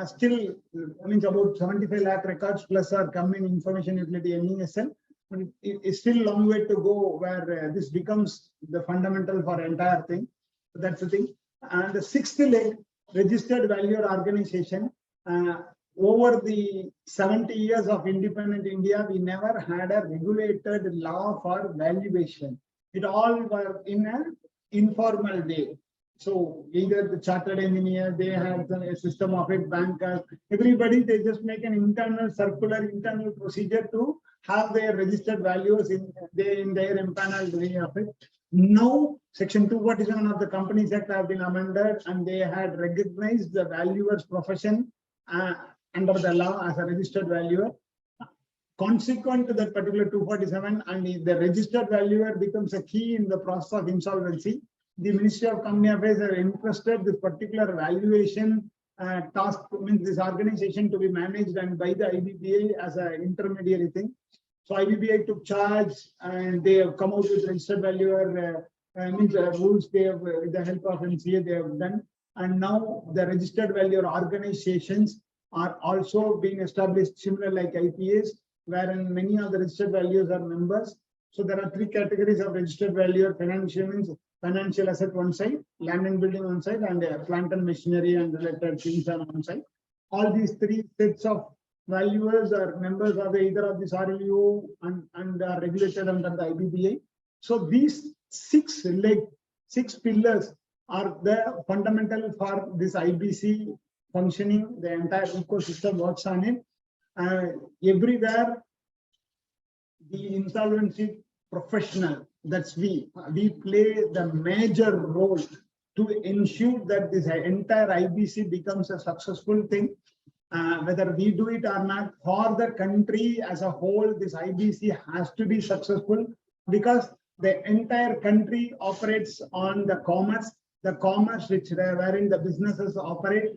Still, I mean, about 75 lakh records plus are coming information utility NESL. But it's still a long way to go where this becomes the fundamental for entire thing. So that's the thing. And the sixth leg, registered valuer organization. Over the 70 years of independent India, we never had a regulated law for valuation. It all were in an informal way. So either the chartered engineer, they had a system of it, bankers, everybody, they just make an internal circular, internal procedure to have their registered valuers in their empaneled way of it. Now, Section 247 of the Companies Act have been amended, and they had recognized the valuer's profession under the law as a registered valuer. consequent to that particular 247, and if the registered valuer becomes a key in the process of insolvency, the Ministry of Company Affairs are entrusted this particular valuation task, means this organization to be managed and by the IBBA as an intermediary thing. So IBBA took charge and they have come out with registered valuer rules. They have, with the help of MCA, they have done. And now the registered valuer organizations are also being established, similar like IPAs, wherein many of the registered valuers are members. So there are 3 categories of registered valuer: financial means financial asset one side, land and building one side, and plant and machinery and related things on one side. All these 3 sets of valuers are members of either of this RLU and are regulated under the IBBA. So these 6 pillars are the fundamental for this IBC functioning. The entire ecosystem works on it. Everywhere the insolvency professional, that's we play the major role to ensure that this entire IBC becomes a successful thing. Whether we do it or not, for the country as a whole, this IBC has to be successful, because the entire country operates on the commerce which wherein the businesses operate.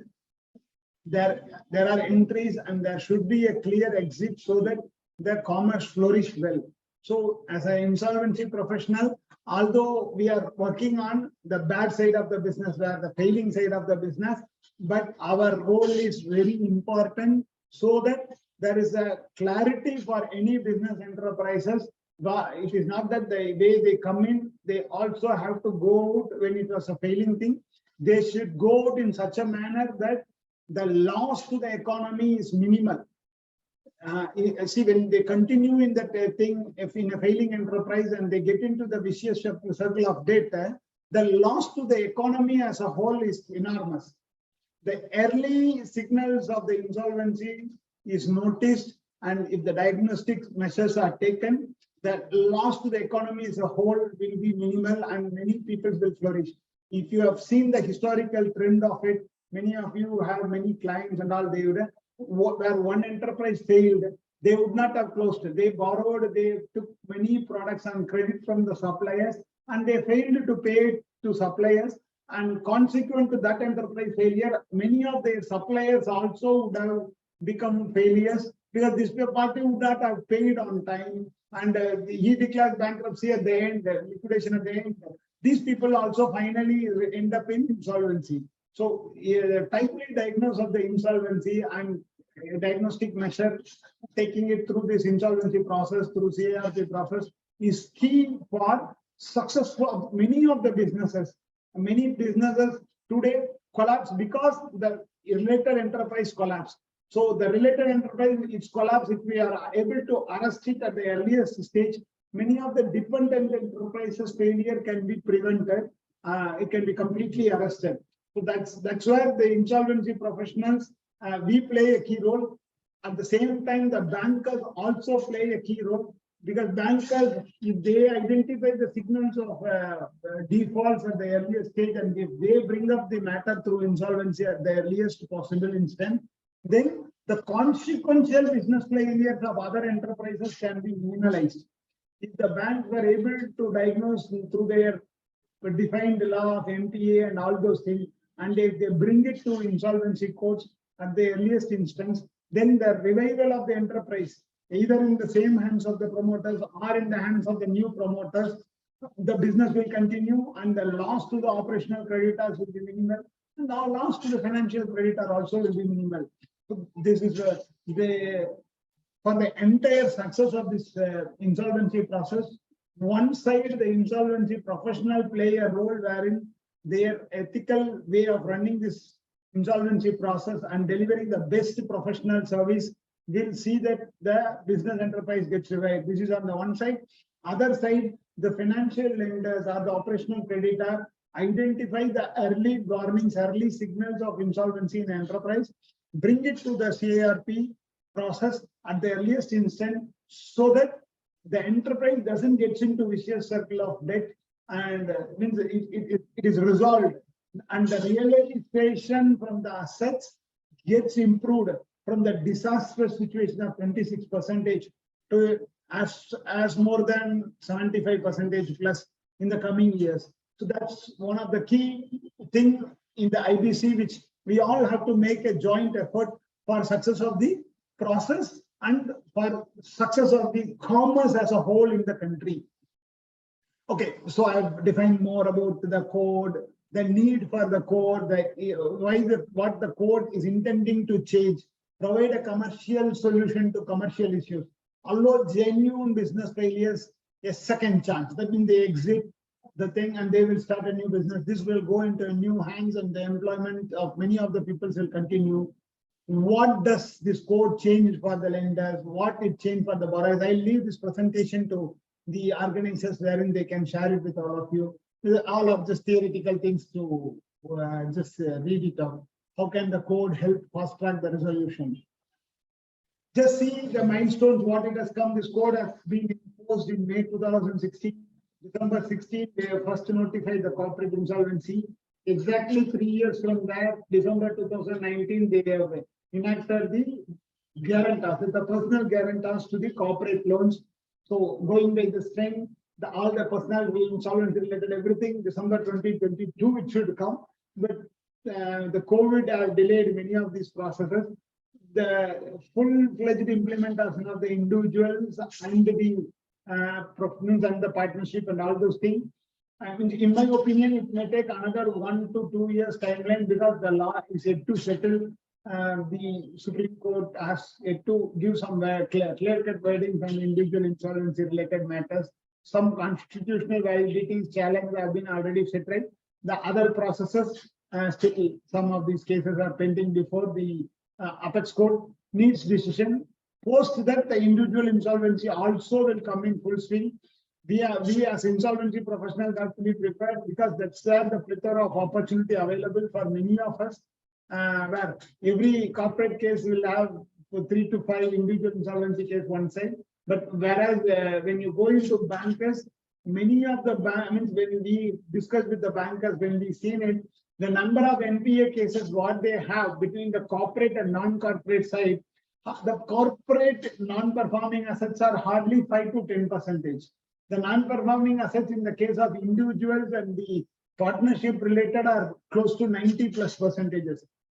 There are entries and there should be a clear exit so that the commerce flourish well. So as an insolvency professional, although we are working on the bad side of the business, where the failing side of the business, but our role is very important so that there is a clarity for any business enterprises. But it is not that the way they come in, they also have to go out when it was a failing thing. They should go out in such a manner that the loss to the economy is minimal. See, when they continue in that thing, if in a failing enterprise and they get into the vicious circle of debt, the loss to the economy as a whole is enormous. The early signals of the insolvency is noticed, and if the diagnostic measures are taken, the loss to the economy as a whole will be minimal and many people will flourish. If you have seen the historical trend of it, many of you have many clients and all, they would have, where one enterprise failed, they would not have closed. They borrowed, they took many products on credit from the suppliers, and they failed to pay to suppliers. And consequent to that enterprise failure, many of their suppliers also would have become failures, because this party would not have paid on time, and he declared bankruptcy at the end, liquidation at the end. These people also finally end up in insolvency. So timely diagnosis of the insolvency and diagnostic measure, taking it through this insolvency process, through CARP process, is key for success for many of the businesses. Many businesses today collapse because the related enterprise collapsed. So the related enterprise, its collapse, if we are able to arrest it at the earliest stage, many of the dependent enterprises failure can be prevented. It can be completely arrested. So that's where the insolvency professionals, we play a key role. At the same time, the bankers also play a key role, because bankers, if they identify the signals of defaults at the earliest stage, and if they bring up the matter through insolvency at the earliest possible instant, then the consequential business failures of other enterprises can be minimalized. If the banks were able to diagnose through their defined law of MTA and all those things, and if they bring it to insolvency courts at the earliest instance, then the revival of the enterprise, either in the same hands of the promoters or in the hands of the new promoters, the business will continue, and the loss to the operational creditors will be minimal, and the loss to the financial creditor also will be minimal. So this is for the entire success of this insolvency process. One side, the insolvency professional play a role wherein their ethical way of running this insolvency process and delivering the best professional service will see that the business enterprise gets revived. This is on the one side. Other side, the financial lenders or the operational creditor identify the early warnings, early signals of insolvency in the enterprise, bring it to the CARP process at the earliest instant, so that the enterprise doesn't get into vicious circle of debt, and means it is resolved, and the realization from the assets gets improved from the disastrous situation of 26%. to as more than 75% plus in the coming years. So that's one of the key thing in the IBC, which we all have to make a joint effort for success of the process and for success of the commerce as a whole in the country. Okay, so I've defined more about the code, the need for the code, what the code is intending to change, provide a commercial solution to commercial issues, allow genuine business failures a second chance. That means they exit the thing and they will start a new business. This will go into new hands and the employment of many of the people will continue. What does this code change for the lenders? What it changed for the borrowers? I'll leave this presentation to the organizers wherein they can share it with all of you. All of just theoretical things to read it out. How can the code help fast track the resolution? Just see the milestones, what it has come. This code has been imposed in May 2016. December 16, they have first notified the corporate insolvency. Exactly 3 years from that, December 2019, they have enacted the guarantors, the personal guarantors to the corporate loans. So going by the strength, all the personal insolvency related everything, December 2022, it should come. But the COVID has delayed many of these processes. The full-fledged implementation of the individuals and the professionals and the partnership and all those things. I mean, in my opinion, it may take another 1 to 2 years timeline because the law is yet to settle. The Supreme Court has yet to give some clear-cut wordings on individual insolvency related matters. Some constitutional validities challenges have been already settled. The other processes, still some of these cases are pending before the Apex Court needs decision. Post that, the individual insolvency also will come in full swing. We as insolvency professionals have to be prepared because that's where the plethora of opportunity available for many of us. Where every corporate case will have 3 to 5 individual insolvency case one side. But whereas when you go into bankers, many of the when we discuss with the bankers, when we seen it, the number of NPA cases what they have between the corporate and non-corporate side, the corporate non-performing assets are hardly 5 to 10%. The non-performing assets in the case of individuals and the partnership related are close to 90+%.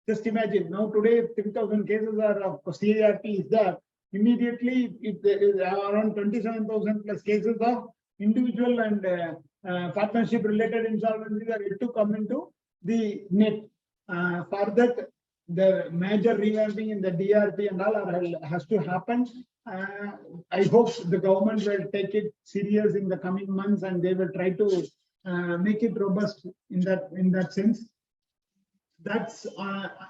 Just imagine now today 3,000 cases are of CARP is there. Immediately it is around 27,000 plus cases of individual and partnership related insolvencies are yet to come into the net. For that, the major revamping in the DRP and all has to happen. I hope the government will take it serious in the coming months and they will try to make it robust in that sense. That's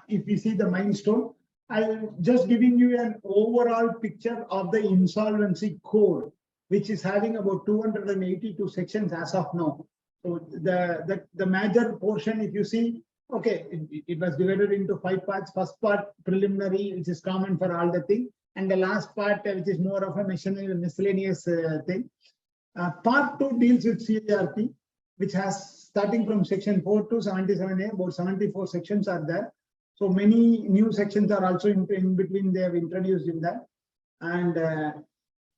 if we see the milestone. I'm just giving you an overall picture of the insolvency code, which is having about 282 sections as of now. So the major portion, if you see, okay, it was divided into 5 parts. First part preliminary, which is common for all the thing, and the last part, which is more of a miscellaneous thing. Part 2 deals with CARP, which has starting from section 4 to 77A, about 74 sections are there. So many new sections are also in between they have introduced in that. And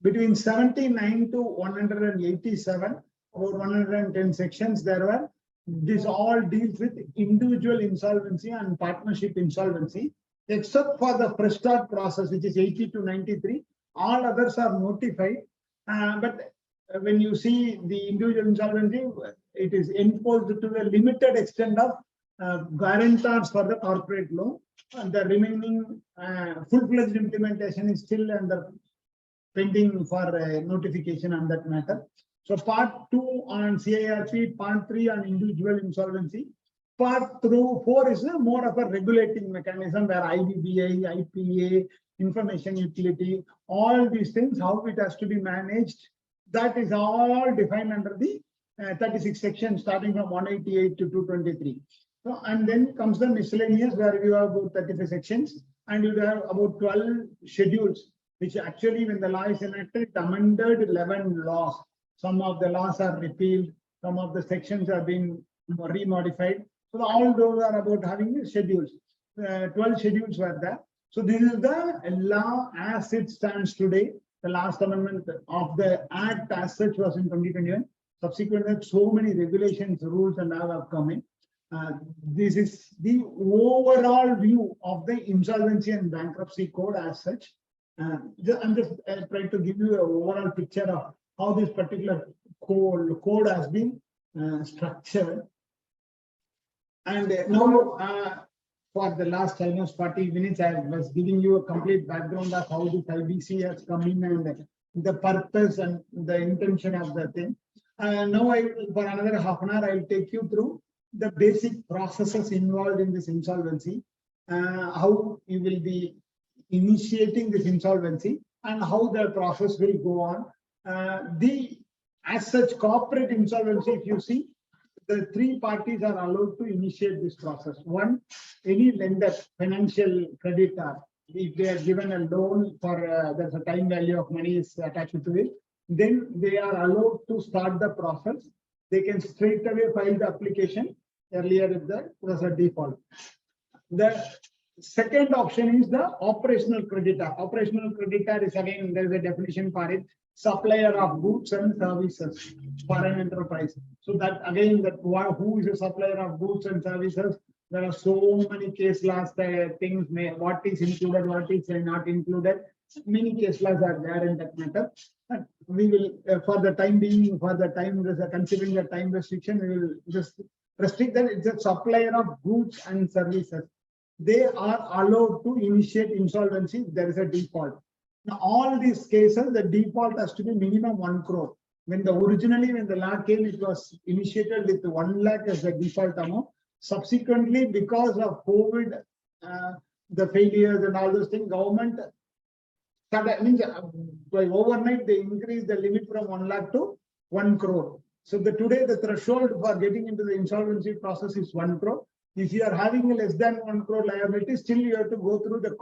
between 79 to 187, about 110 sections there were. This all deals with individual insolvency and partnership insolvency, except for the fresh start process, which is 80 to 93. All others are notified. But when you see the individual insolvency, it is enforced to a limited extent of guarantors for the corporate loan, and the remaining full-fledged implementation is still under pending for notification on that matter. So part 2 on CARP, part 3 on individual insolvency, part 4 is more of a regulating mechanism where IBBI, IPA, information utility, all these things, how it has to be managed, that is all defined under the 36 sections starting from 188 to 223. So, and then comes the miscellaneous where you have about 35 sections and you have about 12 schedules, which actually when the law is enacted, it amended 11 laws. Some of the laws are repealed, some of the sections are being remodified. So all those are about having schedules. 12 schedules were there. So this is the law as it stands today. the last amendment of the Act as such was in 2021. Subsequently, so many regulations, rules, and all are coming. This is the overall view of the Insolvency and Bankruptcy Code as such. I'm just trying to give you an overall picture of how this particular code has been structured. And now, for the last almost 40 minutes, I was giving you a complete background of how this IBC has come in and the purpose and the intention of the thing. Now, for another half an hour, I will take you through the basic processes involved in this insolvency, how you will be initiating this insolvency, and how the process will go on. As such, corporate insolvency, if you see, the three parties are allowed to initiate this process. One, any lender, financial creditor, if they are given a loan for there's a time value of money is attached to it, then they are allowed to start the process. They can straight away file the application earlier if there was a default. The second option is the operational creditor. Operational creditor is, again, there is a definition for it, supplier of goods and services for an enterprise. So that again, that who is a supplier of goods and services? There are so many case laws, things, what is included, what is not included. Many case laws are there in that matter. And we will, for the time being, considering the time restriction, we will just restrict that it's a supplier of goods and services. They are allowed to initiate insolvency if there is a default. Now, all these cases, the default has to be minimum 1 crore. When the law came, it was initiated with 1 lakh as the default amount. Subsequently, because of COVID, the failures and all those things, government means by overnight they increased the limit from 1 lakh to 1 crore. So today the threshold for getting into the insolvency process is 1 crore. If you are having a less than 1 crore liability, still you have to go through the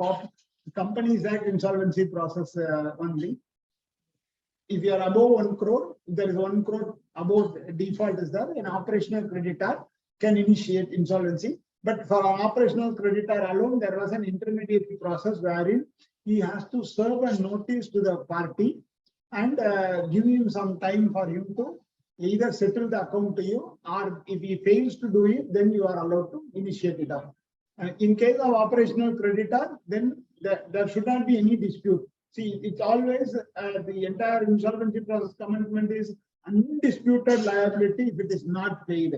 Companies Act insolvency process only. If you are above 1 crore, there is 1 crore above default is there, an operational creditor can initiate insolvency. But for an operational creditor alone, there was an intermediate process wherein he has to serve a notice to the party and give him some time for him to either settle the account to you, or if he fails to do it, then you are allowed to initiate it up. In case of operational creditor, then there should not be any dispute. See, it's always the entire insolvency process commencement is undisputed liability if it is not paid.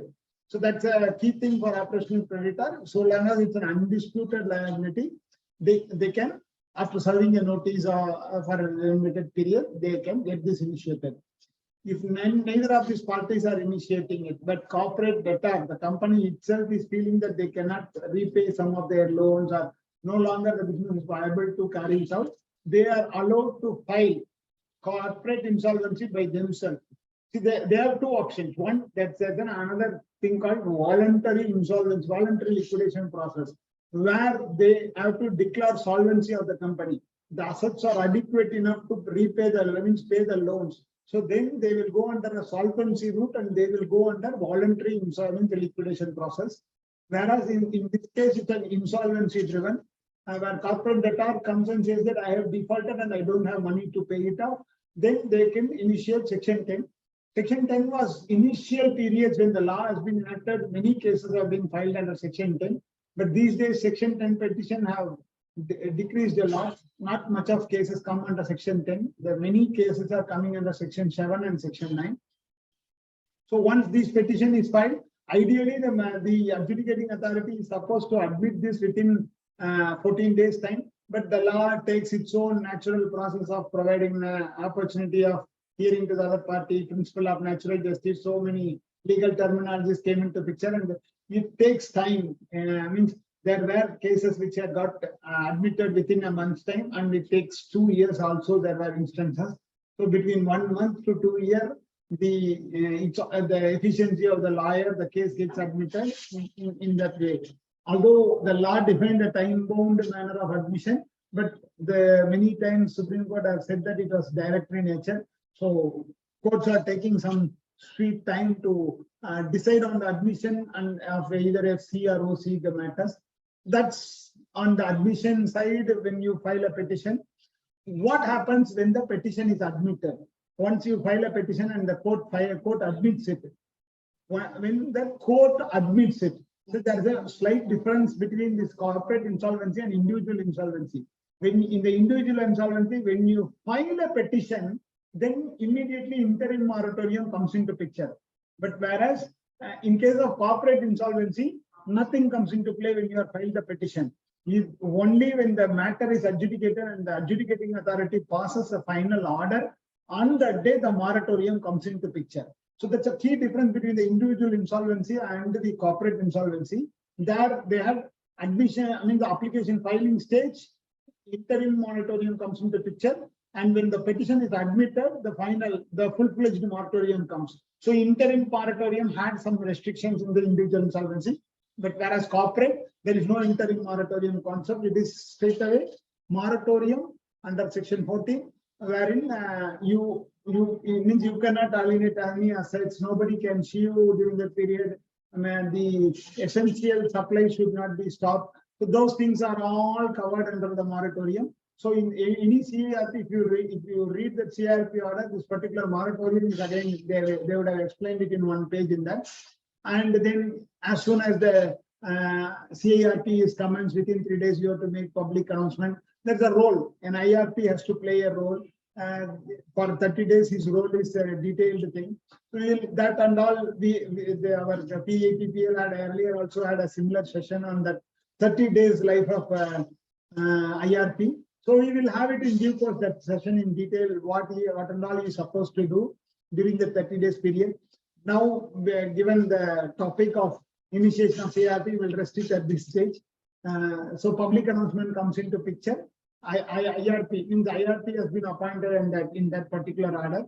So that's a key thing for operational creditor. So long as it's an undisputed liability, they can, after serving a notice for a limited period, they can get this initiated. If neither of these parties are initiating it, but corporate debtor, the company itself is feeling that they cannot repay some of their loans or no longer the business is viable to carry it out, they are allowed to file corporate insolvency by themselves. See, they have two options. One, that's then another thing called voluntary insolvency, voluntary liquidation process, where they have to declare solvency of the company. The assets are adequate enough to repay pay the loans. So then they will go under a solvency route and they will go under voluntary insolvency liquidation process. Whereas in this case, it's an insolvency driven, where corporate debtor comes and says that I have defaulted and I don't have money to pay it off, then they can initiate Section 10. Section 10 was initial periods when the law has been enacted. Many cases have been filed under Section 10, but these days Section 10 petition have decreased a lot. Not much of cases come under Section 10. There are many cases are coming under Section 7 and Section 9. So once this petition is filed, ideally the adjudicating authority is supposed to admit this within 14 days time, but the law takes its own natural process of providing opportunity of hearing to the other party, principle of natural justice. So many legal terminologies came into picture, and it takes time. Means there were cases which had got admitted within a month's time, and it takes 2 years also. There were instances. So between 1 month to 2 years, the efficiency of the lawyer, the case gets admitted in that way. Although the law defined a time-bound manner of admission, but many times Supreme Court has said that it was directory nature. So courts are taking some sweet time to decide on the admission and of either FC or OC the matters. That's on the admission side when you file a petition. what happens when the petition is admitted? Once you file a petition and the court admits it, when the court admits it, so there is a slight difference between this corporate insolvency and individual insolvency. When in the individual insolvency, when you file a petition, then immediately interim moratorium comes into picture. But whereas in case of corporate insolvency, nothing comes into play when you have filed the petition. Only when the matter is adjudicated and the adjudicating authority passes a final order, on that day the moratorium comes into picture. So that's a key difference between the individual insolvency and the corporate insolvency. There they have admission, the application filing stage, interim moratorium comes into picture, and when the petition is admitted, the full-fledged moratorium comes. So interim moratorium had some restrictions in the individual insolvency, but whereas corporate, there is no interim moratorium concept. It is straight away moratorium under section 14, wherein it means you cannot alienate any assets, nobody can sue you during the period. The essential supply should not be stopped. So those things are all covered under the moratorium. So in any CIRP, if you read the CIRP order, this particular moratorium is again, they would have explained it in one page in that. And then as soon as the CIRP is commenced, within 3 days, you have to make public announcement. There's a role. An IRP has to play a role. For 30 days, his role is a detailed thing. So that and all, our PAPPL had earlier also had a similar session on that 30 days life of IRP. So we will have it in due course, that session in detail, what and all he is supposed to do during the 30 days period. Now, given the topic of initiation of CIRP, we'll restrict at this stage. So public announcement comes into picture. IRP, in the IRP has been appointed and that in that particular order,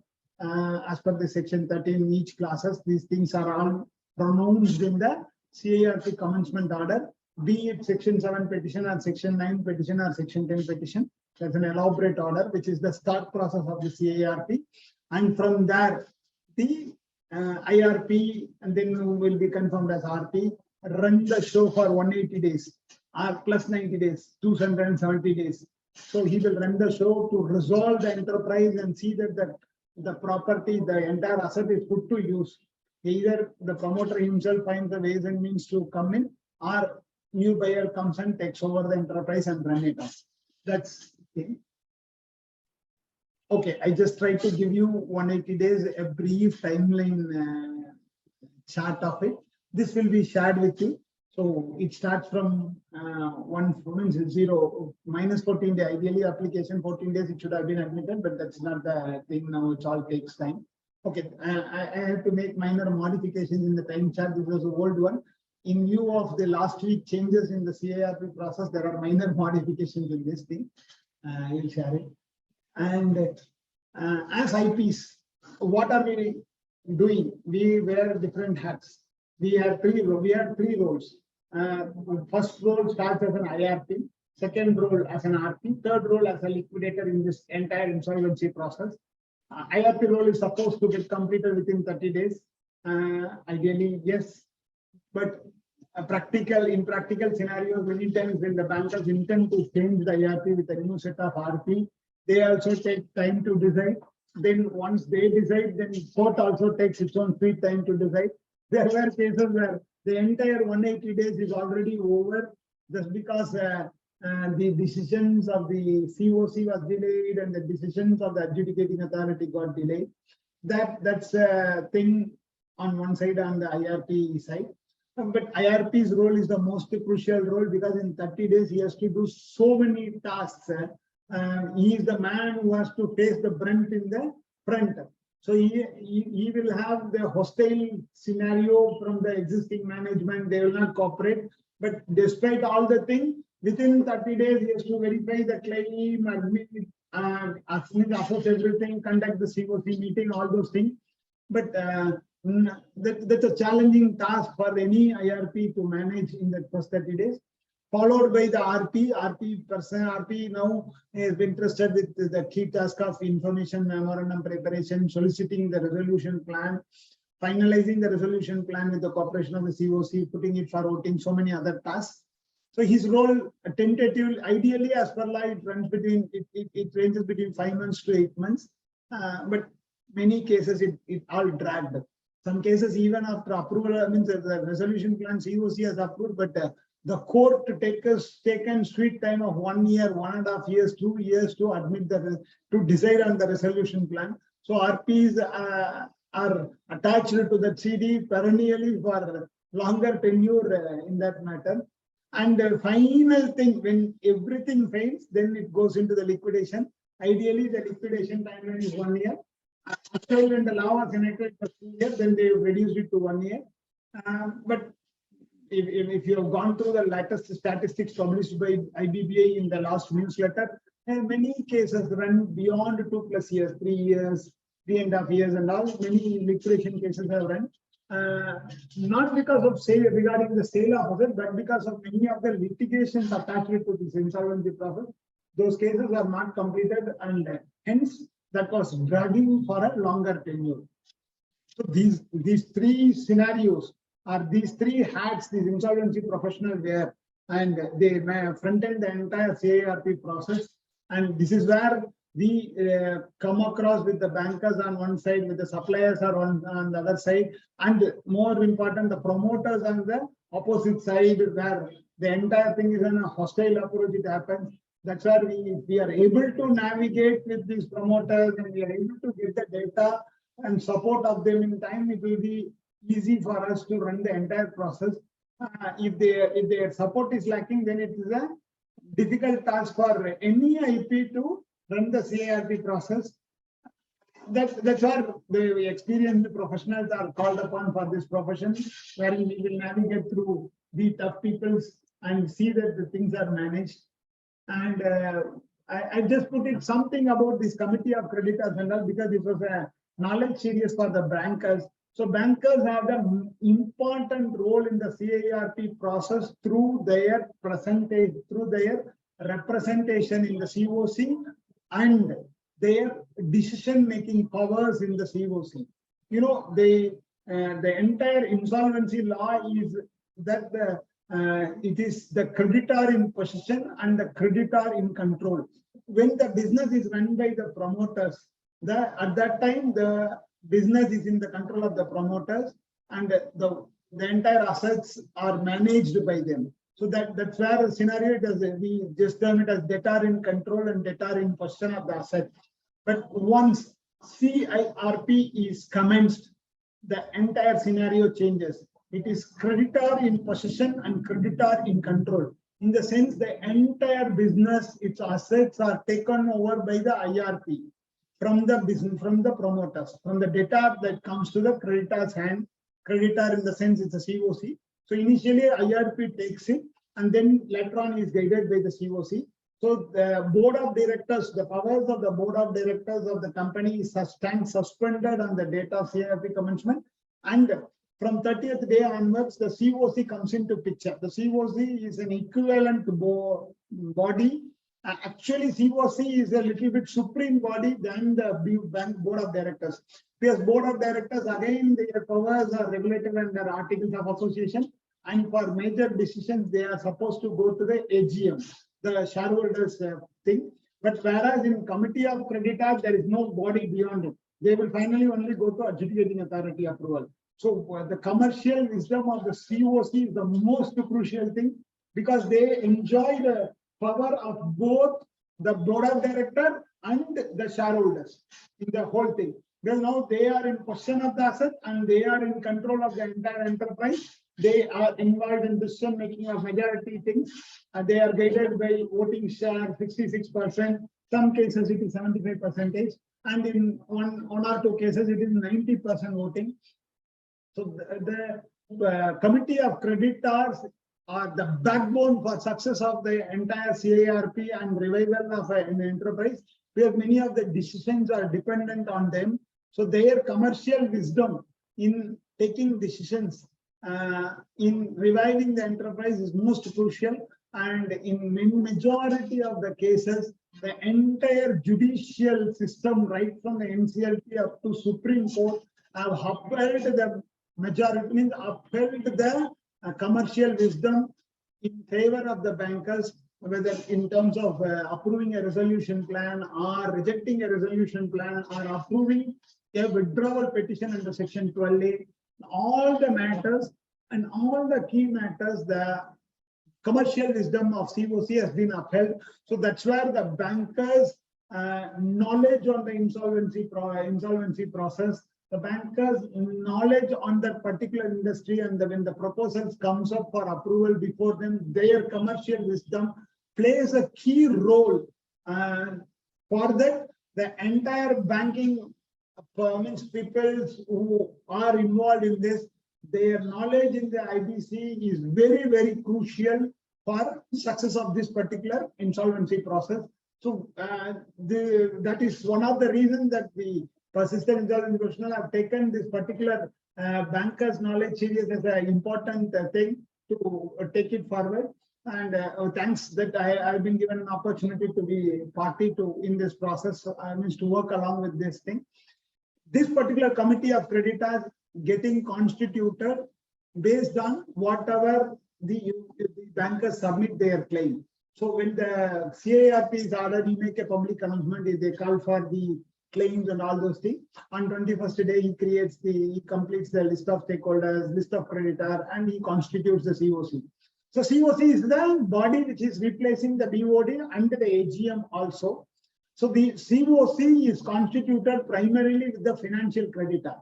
as per the section 13, each classes, these things are all pronounced in the CIRP commencement order, be it section 7 petition or section 9 petition or section 10 petition. That's an elaborate order, which is the start process of the CIRP. And from there, the IRP and then will be confirmed as RP, run the show for 180 days or plus 90 days, 270 days. So he will run the show to resolve the enterprise and see that the property, the entire asset is put to use. Either the promoter himself finds the ways and means to come in, or new buyer comes and takes over the enterprise and run it off. That's it. Okay, I just tried to give you 180 days, a brief timeline chart of it. This will be shared with you. So it starts from minus 14 days. Ideally, application 14 days, it should have been admitted, but that's not the thing now. It all takes time. Okay, I have to make minor modifications in the time chart. This was the old one. In view of the last week changes in the CIRP process, there are minor modifications in this thing. I will share it. And as IPs, what are we doing? We wear different hats. We had three roles. First role starts as an IRP, second role as an RP, third role as a liquidator in this entire insolvency process. IRP role is supposed to get completed within 30 days. Ideally, yes, but in practical scenarios, many times when the bankers intend to change the IRP with a new set of RP, they also take time to decide. Then once they decide, then court also takes its own sweet time to decide. There were cases where the entire 180 days is already over just because the decisions of the COC was delayed and the decisions of the adjudicating authority got delayed. That's a thing on one side, on the IRP side. But IRP's role is the most crucial role because in 30 days he has to do so many tasks. He is the man who has to face the brunt in the front. So he will have the hostile scenario from the existing management. They will not cooperate. But despite all the things, within 30 days, he has to verify the claim, admit, assess everything, conduct the COC meeting, all those things. But that's a challenging task for any IRP to manage in the first 30 days. Followed by the RP now is interested with the key task of information memorandum preparation, soliciting the resolution plan, finalizing the resolution plan with the cooperation of the COC, putting it for voting, so many other tasks. So his role, tentative, ideally as per law, it runs between, it ranges between 5 months to 8 months. But many cases it all dragged. Some cases even after approval, I mean the resolution plan COC has approved, but the court taken sweet time of 1 year, 1.5 years, 2 years to admit to decide on the resolution plan. So RPs are attached to that CD perennially for longer tenure in that matter. And the final thing, when everything fails, then it goes into the liquidation. Ideally, the liquidation timeline is 1 year. After when the law was enacted for 2 years, then they reduced it to 1 year. But if you have gone through the latest statistics published by IBBA in the last newsletter, many cases run beyond 2+ years, 3 years, 3.5 years, and all. Many liquidation cases have run. Not because of sale regarding the sale of assets, but because of many of the litigations attached to this insolvency process. Those cases are not completed, and hence that was dragging for a longer tenure. So these three scenarios are these three hats these insolvency professionals wear, and they may front end the entire CIRP process. And this is where we come across with the bankers on one side, with the suppliers are on the other side, and more important, the promoters on the opposite side, where the entire thing is in a hostile approach. It happens. That's where we are able to navigate with these promoters, and we are able to get the data and support of them in time. It will be easy for us to run the entire process. If their support is lacking, then it is a difficult task for any IP to run the CIRP process. That's where the experienced professionals are called upon for this profession, where we will navigate through the tough peoples and see that the things are managed. And I just put it something about this committee of creditors and all, because it was a knowledge series for the bankers. So bankers have the important role in the CIRP process through their percentage, through their representation in the COC and their decision-making powers in the COC. You know, the entire insolvency law is that it is the creditor in possession and the creditor in control. When the business is run by the promoters, at that time the business is in the control of the promoters, and the entire assets are managed by them. So that's where the scenario does. We just term it as debtor in control and debtor in possession of the asset. But once CIRP is commenced, the entire scenario changes. It is creditor in possession and creditor in control. In the sense, the entire business, its assets are taken over by the IRP from the business, from the promoters, from the debtor that comes to the creditor's hand. Creditor in the sense it's a COC. So initially IRP takes it, and then later on is guided by the COC. So the board of directors, the powers of the board of directors of the company is suspended on the date of CIRP commencement, and from 30th day onwards, the COC comes into picture. The COC is an equivalent body. Actually, COC is a little bit supreme body than the bank board of directors. Because board of directors, again, their powers are regulated under articles of association, and for major decisions, they are supposed to go to the AGM, the shareholders thing. But whereas in committee of creditors, there is no body beyond it. They will finally only go to adjudicating authority approval. So the commercial wisdom of the COC is the most crucial thing, because they enjoy the power of both the board of director and the shareholders in the whole thing. Because now they are in possession of the asset and they are in control of the entire enterprise. They are involved in decision making of majority things, and they are guided by voting share 66%. Some cases it is 75%, and in one or two cases it is 90% voting. So the committee of creditors are the backbone for success of the entire CIRP and revival of an enterprise, because many of the decisions are dependent on them. So their commercial wisdom in taking decisions in reviving the enterprise is most crucial. And in majority of the cases, the entire judicial system, right from the NCLT up to Supreme Court, have upheld the majority, means upheld the commercial wisdom in favor of the bankers, whether in terms of approving a resolution plan or rejecting a resolution plan or approving a withdrawal petition under section 12A, all the matters and all the key matters, the commercial wisdom of COC has been upheld. So that's where the bankers' knowledge on the insolvency process, the bankers' knowledge on that particular industry, and when the proposals comes up for approval before them, their commercial wisdom plays a key role. For that, the entire banking means people who are involved in this, their knowledge in the IBC is very, very crucial for success of this particular insolvency process. So that is one of the reasons that the Persistent Insolvency Professional have taken this particular bankers' knowledge serious as an important thing to take it forward. And thanks that I've been given an opportunity to be party to in this process. I mean to work along with this thing. This particular committee of creditors getting constituted based on whatever the bankers submit their claim. So when the CARP is ordered, he make a public announcement. They call for the claims and all those things. On 21st day, he completes the list of stakeholders, list of creditor, and he constitutes the COC. So COC is the body which is replacing the BOD and the AGM also. So the COC is constituted primarily with the financial creditor.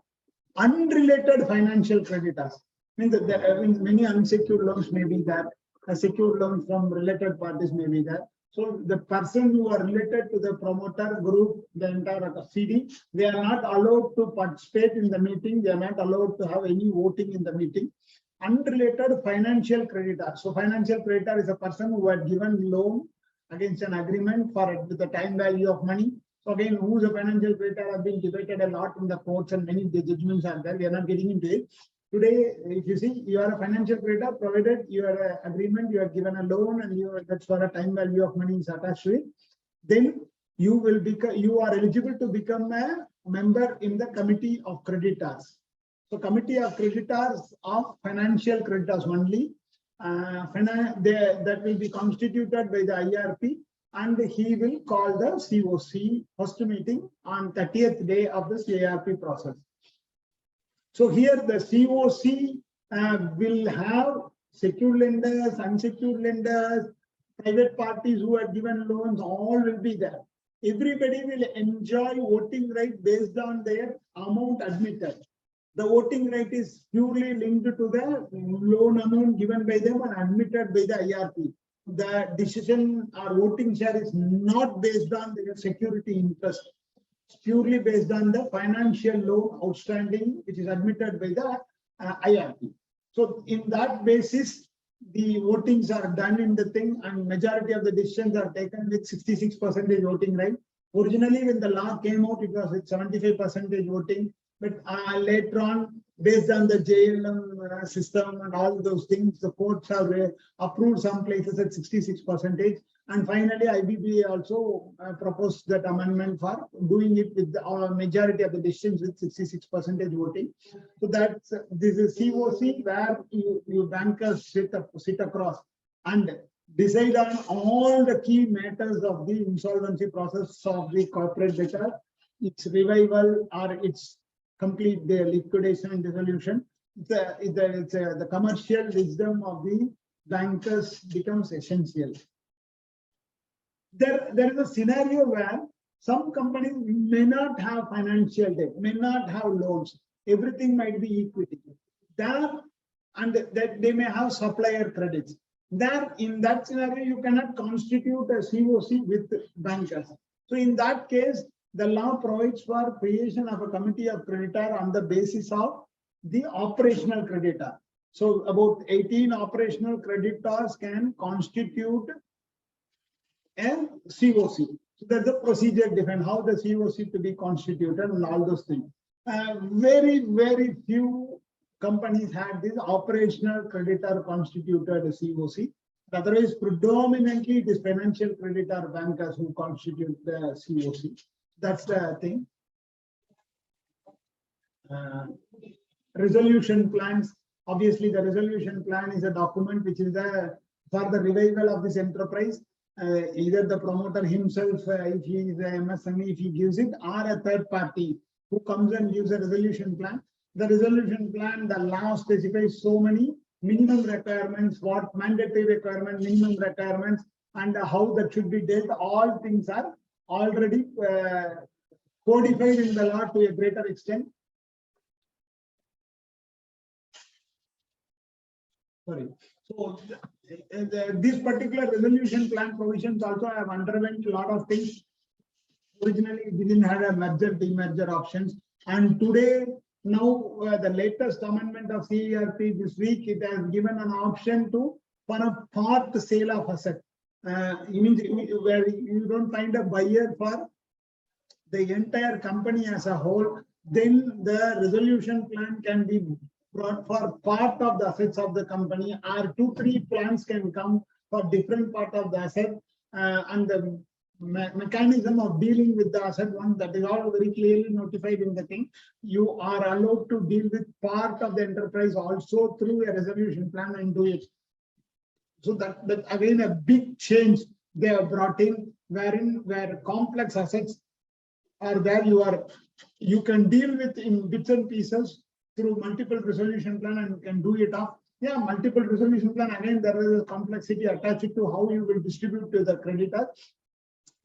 Unrelated financial creditors means that many unsecured loans may be there, a secured loan from related parties may be there. So the person who are related to the promoter group, the entire CD, they are not allowed to participate in the meeting. They are not allowed to have any voting in the meeting. Unrelated financial creditor. So financial creditor is a person who had given loan against an agreement for the time value of money. So again, who's a financial creditor have been debated a lot in the courts and many judgments are there. We are not getting into it. Today, if you see, you are a financial creditor, provided you are an agreement, you are given a loan and that's for a time value of money is attached to it, then you will become, you are eligible to become a member in the committee of creditors. So committee of creditors of financial creditors only, that will be constituted by the IRP, and he will call the COC first meeting on 30th day of the CARP process. So here the COC will have secured lenders, unsecured lenders, private parties who have given loans, all will be there. Everybody will enjoy voting right based on their amount admitted. The voting right is purely linked to the loan amount given by them and admitted by the IRP. The decision or voting share is not based on their security interest. It's purely based on the financial loan outstanding, which is admitted by the IRP. So in that basis, the votings are done in the thing, and majority of the decisions are taken with 66% voting right. Originally, when the law came out, it was with 75% voting. But later on, based on the JLM system and all those things, the courts have approved some places at 66%. And finally, IBBA also proposed that amendment for doing it with the majority of the decisions with 66% voting. So that's this is COC where you bankers sit across and decide on all the key matters of the insolvency process of the corporate debtor, its revival or its complete the liquidation and dissolution. The commercial wisdom of the bankers becomes essential. There is a scenario where some companies may not have financial debt, may not have loans. Everything might be equity. And that they may have supplier credits. In that scenario, you cannot constitute a COC with bankers. So in that case, the law provides for creation of a committee of creditor on the basis of the operational creditor. So about 18 operational creditors can constitute a COC. So that's the procedure defined, how the COC to be constituted and all those things. Very, very few companies had this operational creditor constituted COC. Otherwise, predominantly it is financial creditor bankers who constitute the COC. That's the thing. Resolution plans. Obviously, the resolution plan is a document which is the for the revival of this enterprise. Either the promoter himself, if he is a MSME, if he gives it, or a third party who comes and gives a resolution plan. The resolution plan, the law specifies so many minimum requirements, what mandatory requirement, minimum requirements, and how that should be dealt. All things are already codified in the law to a greater extent. Sorry. So this particular resolution plan provisions also have underwent a lot of things. Originally, it didn't have a merger, demerger options, and today, now the latest amendment of CERP this week, it has given an option to for a part sale of asset. Means where you don't find a buyer for the entire company as a whole, then the resolution plan can be brought for part of the assets of the company, or 2-3 plans can come for different part of the asset, and the mechanism of dealing with the asset one, that is all very clearly notified in the thing. You are allowed to deal with part of the enterprise also through a resolution plan and do it. So that again a big change they have brought in, where complex assets are there, you can deal with in bits and pieces through multiple resolution plan and can do it off. Yeah, multiple resolution plan, again there is a complexity attached to how you will distribute to the creditor.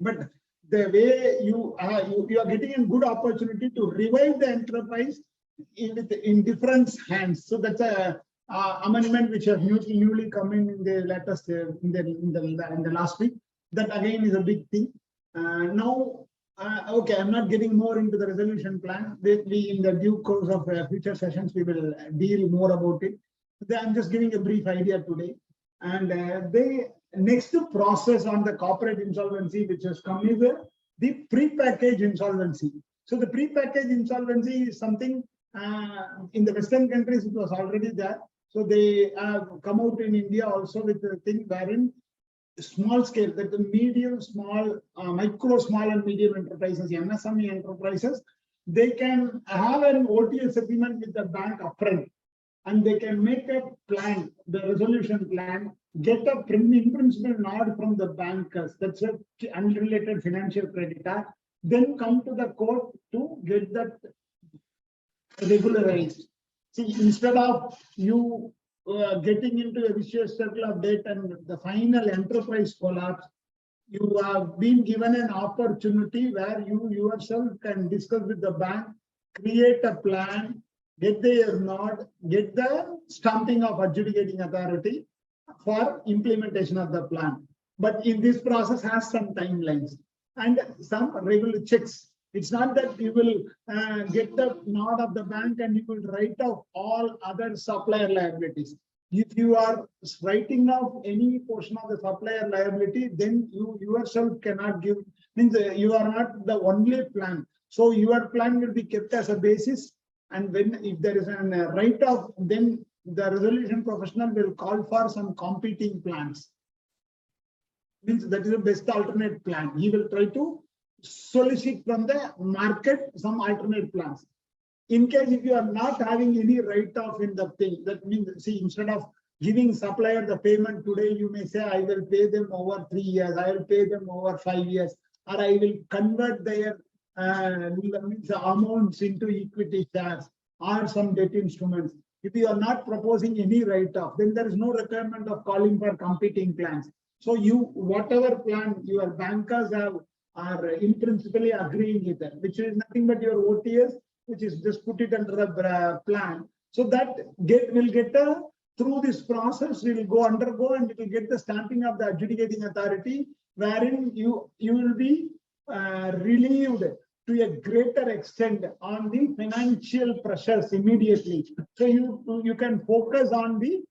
But the way you are getting a good opportunity to revive the enterprise in different hands. So that's a amendment which has newly come in the latest in the last week. That again is a big thing. Now, okay, I'm not getting more into the resolution plan. We in the due course of future sessions we will deal more about it. I'm just giving a brief idea today. And the next process on the corporate insolvency which has come is the pre-package insolvency. So the pre-package insolvency is something in the Western countries it was already there. So they have come out in India also with a thing wherein small scale, that the medium, small, micro, small and medium enterprises, MSME enterprises, they can have an OTS settlement with the bank upfront, and they can make a plan, the resolution plan, get a in principle nod from the bankers, that's an unrelated financial creditor, then come to the court to get that regularized. See, instead of you getting into a vicious circle of debt and the final enterprise collapse, you have been given an opportunity where you yourself can discuss with the bank, create a plan, get their nod, get the stamping of adjudicating authority for implementation of the plan. But in this process has some timelines and some regular checks. It's not that you will get the nod of the bank and you will write off all other supplier liabilities. If you are writing off any portion of the supplier liability, then you yourself cannot give, means you are not the only plan. So your plan will be kept as a basis. And when if there is a write-off, then the resolution professional will call for some competing plans. Means that is the best alternate plan. He will try to solicit from the market some alternate plans. In case if you are not having any write-off in the thing, that means, see, instead of giving supplier the payment today, you may say, I will pay them over 3 years, I will pay them over 5 years, or I will convert their amounts into equity shares or some debt instruments. If you are not proposing any write-off, then there is no requirement of calling for competing plans. So you, whatever plan your bankers have, are in principle agreeing with that, which is nothing but your OTS, which is just put it under a plan. So that will get through this process, we will undergo and it will get the stamping of the adjudicating authority, wherein you will be relieved to a greater extent on the financial pressures immediately. So you can focus on the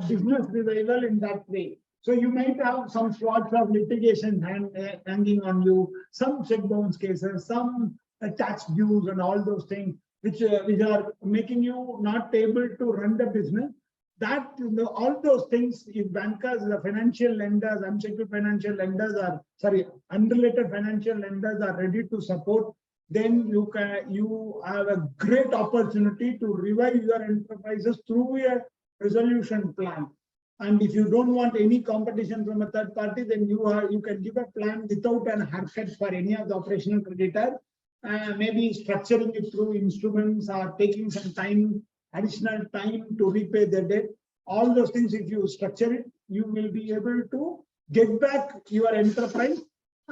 business revival in that way. So you might have some swaths of litigation hanging on you, some check bounce cases, some tax dues and all those things, which are making you not able to run the business. That all those things, if bankers, the financial lenders, unsecured financial lenders are, sorry, unrelated financial lenders are ready to support, then you have a great opportunity to revive your enterprises through a resolution plan. And if you don't want any competition from a third party, then you can give a plan without an haircut for any of the operational creditor. Maybe structuring it through instruments or taking some time, additional time to repay the debt. All those things, if you structure it, you will be able to get back your enterprise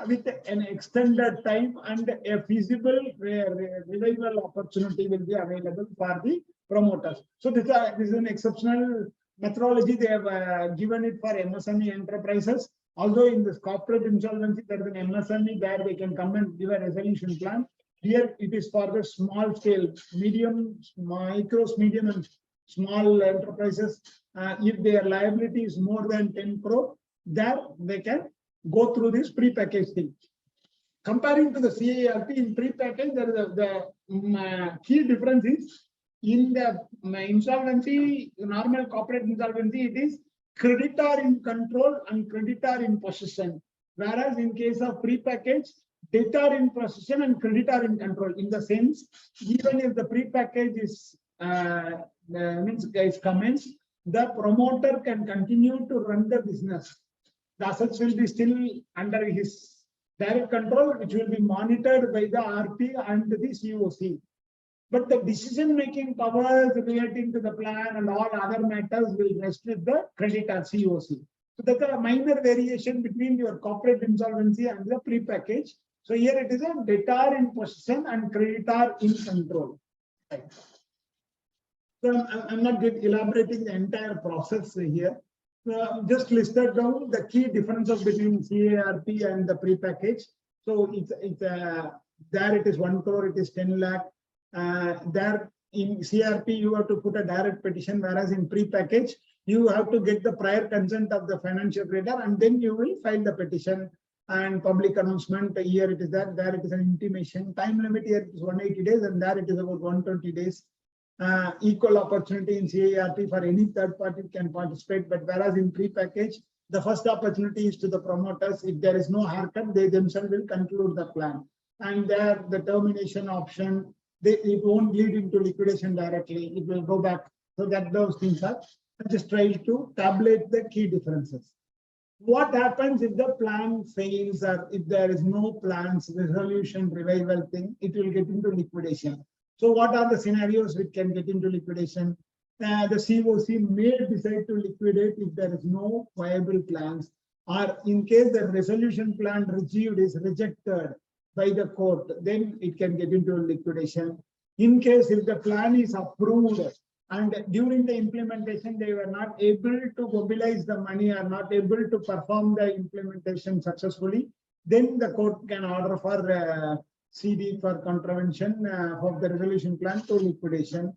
with an extended time, and a feasible revival opportunity will be available for the promoters. So this is an exceptional methodology. They have given it for MSME enterprises. Although in this corporate insolvency, there is an MSME where they can come and give a resolution plan. Here it is for the small scale, medium, micros, medium and small enterprises. If their liability is more than 10 crore, there they can go through this pre-packaged thing. Comparing to the CARP, in pre-package, there is the key difference is in the insolvency, normal corporate insolvency, it is creditor in control and creditor in possession. Whereas in case of pre-package, debtor in possession and creditor in control. In the sense, even if the pre-package is commenced, the promoter can continue to run the business. The assets will be still under his direct control, which will be monitored by the RP and the COC. But the decision-making powers relating to the plan and all other matters will rest with the creditor COC. So that's a minor variation between your corporate insolvency and the pre-package. So here it is a debtor in possession and creditor in control. Right. So I'm not elaborating the entire process here. Just listed down the key differences between CARP and the pre-package. So there it is 1 crore, it is 10 lakh. There in CRP you have to put a direct petition, whereas in pre-package you have to get the prior consent of the financial creditor, and then you will file the petition and public announcement. Here it is there it is an intimation. Time limit here it is 180 days, and there it is about 120 days. Equal opportunity in CARP for any third party can participate, but whereas in pre-package, the first opportunity is to the promoters. If there is no haircut, they themselves will conclude the plan. And there, the termination option, it won't lead into liquidation directly. It will go back. So that those things are. I just try to tabulate the key differences. What happens if the plan fails, or if there is no plans, resolution, revival thing, it will get into liquidation. So what are the scenarios which can get into liquidation? The COC may decide to liquidate if there is no viable plans, or in case the resolution plan received is rejected by the court, then it can get into liquidation. In case if the plan is approved and during the implementation they were not able to mobilize the money or not able to perform the implementation successfully, then the court can order for CD for contravention of the resolution plan to liquidation.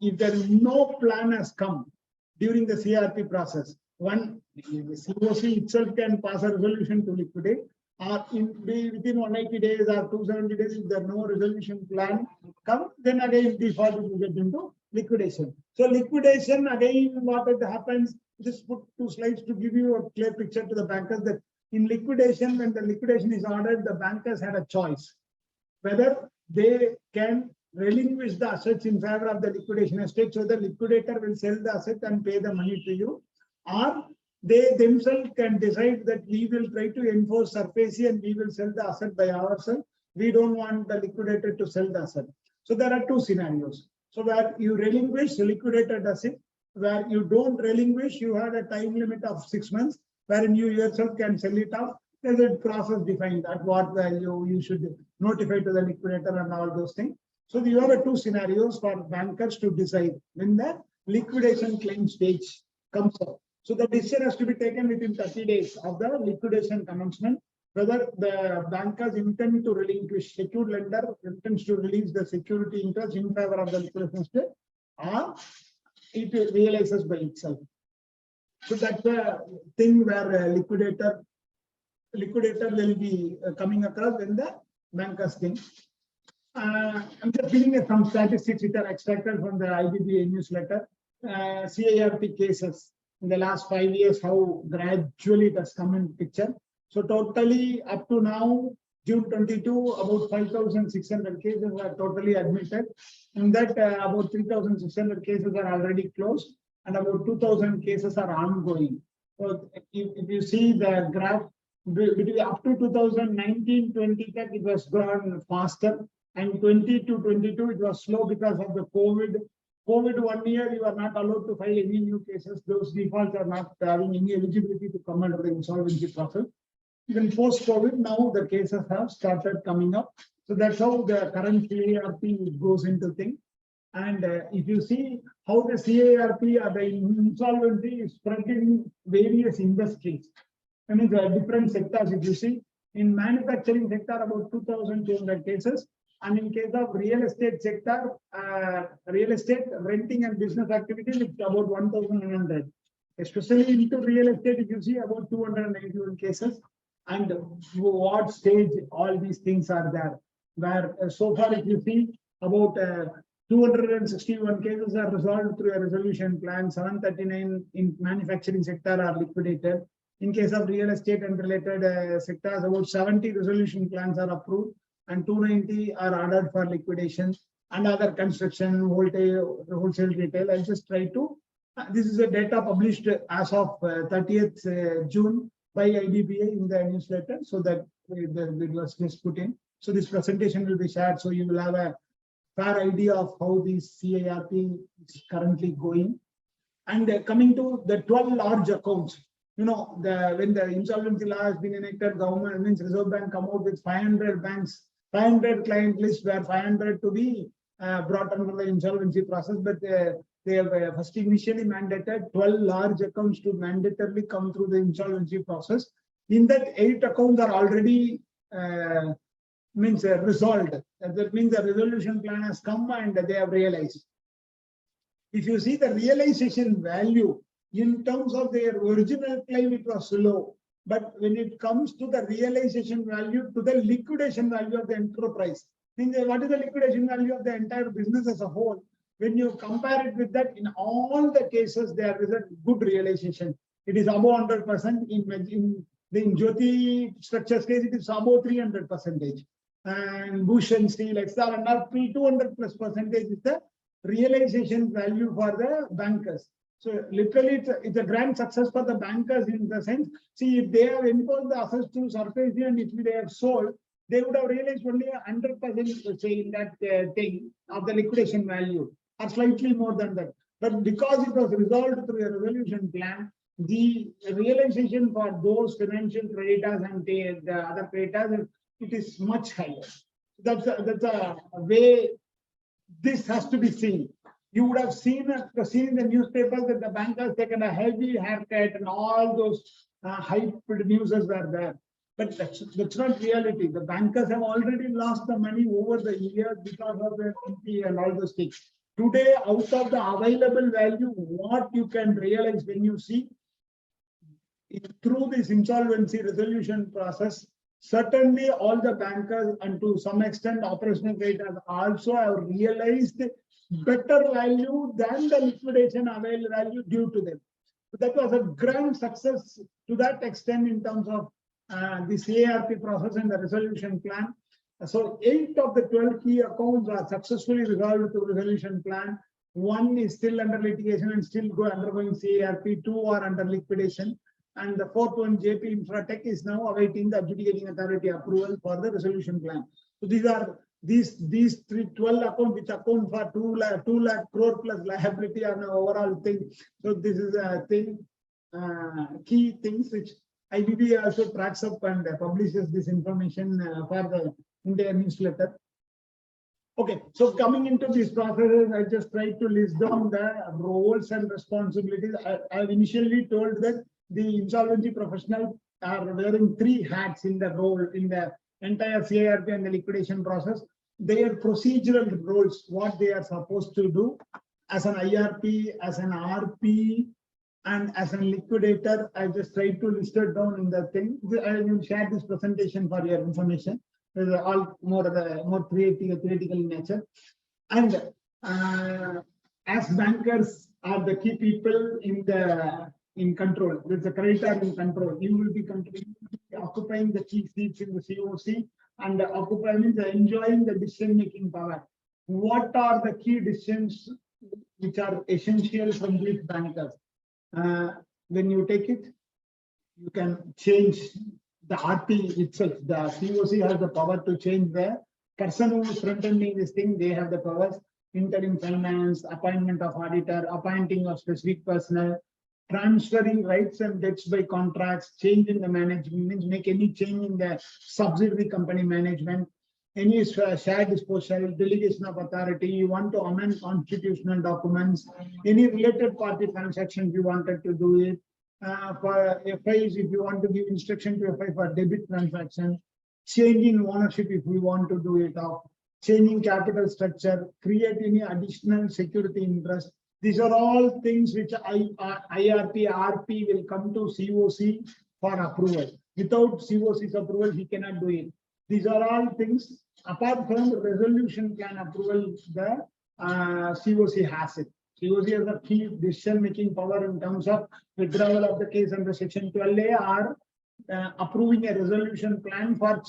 If there is no plan has come during the CRP process, one, the COC itself can pass a resolution to liquidate, or within 180 days or 270 days, if there is no resolution plan come, then again default will get into liquidation. So liquidation, again, what happens, just put 2 slides to give you a clear picture to the bankers that in liquidation, when the liquidation is ordered, the bankers had a choice whether they can relinquish the assets in favor of the liquidation estate, so the liquidator will sell the asset and pay the money to you, or they themselves can decide that we will try to enforce SARFAESI and we will sell the asset by ourselves. We don't want the liquidator to sell the asset. So there are 2 scenarios. So where you relinquish, the liquidator does it. Where you don't relinquish, you have a time limit of 6 months, wherein you yourself can sell it off. There's a process defined at what value you should notify to the liquidator and all those things. So you have 2 scenarios for bankers to decide when the liquidation claim stage comes up. So the decision has to be taken within 30 days of the liquidation commencement, whether the bankers intend to relinquish, secured lender intends to release the security interest in favor of the liquidation estate, or it realizes by itself. So that's the thing where liquidator will be coming across in the bankers thing. I'm just giving some statistics which are extracted from the IBBA newsletter. CARP cases in the last 5 years, how gradually it has come in picture. So totally up to now, June 22, about 5,600 cases are totally admitted. And that about 3,600 cases are already closed. and about 2,000 cases are ongoing. So if you see the graph, between up to 2019-20 it was gone faster, and 20 to 22 it was slow because of the COVID. 1 year you are not allowed to file any new cases. Those defaults are not having any eligibility to come under the insolvency process. Then post-COVID, now the cases have started coming up. So that's how the current CARP goes into things. And if you see how the CARP or the insolvency is spread in various industries, I mean, the different sectors, if you see, in manufacturing sector, about 2,200 cases. And in case of real estate sector, real estate renting and business activities, it's about 1,100. Especially into real estate, if you see, about 291 cases. And what stage all these things are there. Where so far, if you see, about 261 cases are resolved through a resolution plan. 739 in manufacturing sector are liquidated. In case of real estate and related sectors, about 70 resolution plans are approved, and 290 are ordered for liquidation. And other construction, wholesale retail. I'll just try to. This is a data published as of 30th June by IDBI in the newsletter, so that it was just put in. So this presentation will be shared, so you will have a fair idea of how this CARP is currently going. And coming to the 12 large accounts, you know, when the insolvency law has been enacted, government means Reserve Bank come out with 500 banks, 500 client list where 500 to be brought under the insolvency process, but they have first initially mandated 12 large accounts to mandatorily come through the insolvency process. In that, 8 accounts are already resolved. That means the resolution plan has come and they have realized. If you see the realization value in terms of their original claim, it was low. But when it comes to the realization value to the liquidation value of the enterprise, means what is the liquidation value of the entire business as a whole? When you compare it with that, in all the cases, there is a good realization. It is above 100%. In Jyoti Structures case, it is above 300%. And Bush and Steel, XR and R, 200+% is the realization value for the bankers. So literally, it's a grand success for the bankers in the sense. See, if they have imposed the assets to SARFAESI and if they have sold, they would have realized only 100% say in that thing of the liquidation value, or slightly more than that. But because it was resolved through a resolution plan, the realization for those financial creditors and the other creditors, it is much higher. That's a way this has to be seen. You would have seen in the newspapers that the bankers taken a heavy haircut and all those hyped news were there. But that's not reality. The bankers have already lost the money over the years because of the MP and all those things. Today, out of the available value, what you can realize when you see through this insolvency resolution process, certainly all the bankers and to some extent operational creditors also have realized better value than the liquidation available value due to them. So that was a grand success to that extent in terms of the CARP process and the resolution plan. So 8 of the 12 key accounts are successfully resolved to resolution plan. 1 is still under litigation and still undergoing CARP. 2 are under liquidation. And the 4th one, JP Infratech, is now awaiting the adjudicating authority approval for the resolution plan. So these are these 12 accounts which account for 2 lakh crore plus liability on an overall thing. So this is a thing, key things which IBB also tracks up and publishes this information for the India newsletter. Okay, so coming into these processes, I just tried to list down the roles and responsibilities. I've initially told that the insolvency professional are wearing 3 hats in the role in the entire CARP and the liquidation process. Their procedural roles, what they are supposed to do as an IRP, as an RP, and as a liquidator. I just tried to list it down in the thing. I will share this presentation for your information. It's all more theoretical in nature. And as bankers are the key people in control. With the creditor in control, you will be occupying the key seats in the COC, and occupying means enjoying the decision-making power. What are the key decisions which are essential from these bankers. When you take it, you can change the RP itself. The COC has the power to change the person who is front-ending this thing. They have the powers. Interim finance, appointment of auditor, appointing of specific personnel, transferring rights and debts by contracts, change in the management, means make any change in the subsidiary company management, any shared disposal, delegation of authority, you want to amend constitutional documents, any related party transactions you wanted to do it, for FIs, if you want to give instruction to FI for debit transaction, changing ownership if we want to do it, of changing capital structure, create any additional security interest. These are all things which IRP, RP will come to COC for approval. Without COC's approval, he cannot do it. These are all things apart from the resolution plan approval, the COC has it. COC has a key decision-making power in terms of withdrawal of the case under Section 12A or approving a resolution plan for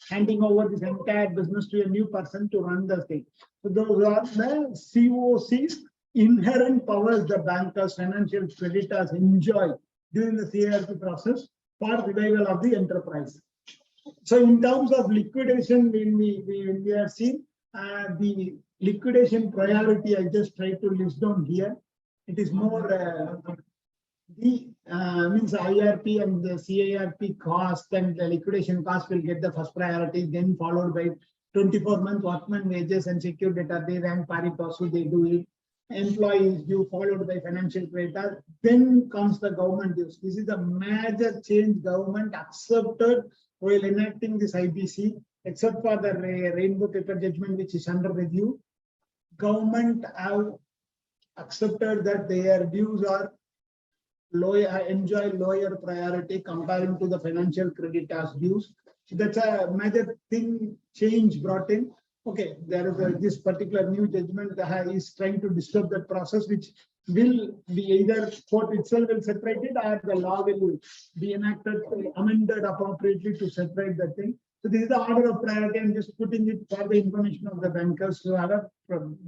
handing over this entire business to a new person to run the thing. So those are the COC's inherent powers the bankers, financial creditors enjoy during the CARP process for revival of the enterprise. So in terms of liquidation, when we are seeing the liquidation priority, I just tried to list down here. It is more means IRP and the CARP cost and the liquidation cost will get the first priority, then followed by 24-month workman wages and secure debtor, they rank pari passu, they do it. Employees due, followed by financial creditors, then comes the government dues. This is a major change government accepted while enacting this IBC, except for the rainbow paper judgment which is under review. Government have accepted that their dues are lower, enjoy lower priority comparing to the financial creditors dues. So that's a major thing change brought in. Okay, there is this particular new judgment is trying to disturb that process, which will be either court itself will separate it or the law will be enacted, amended appropriately to separate that thing. So this is the order of priority. I'm just putting it for the information of the bankers to have a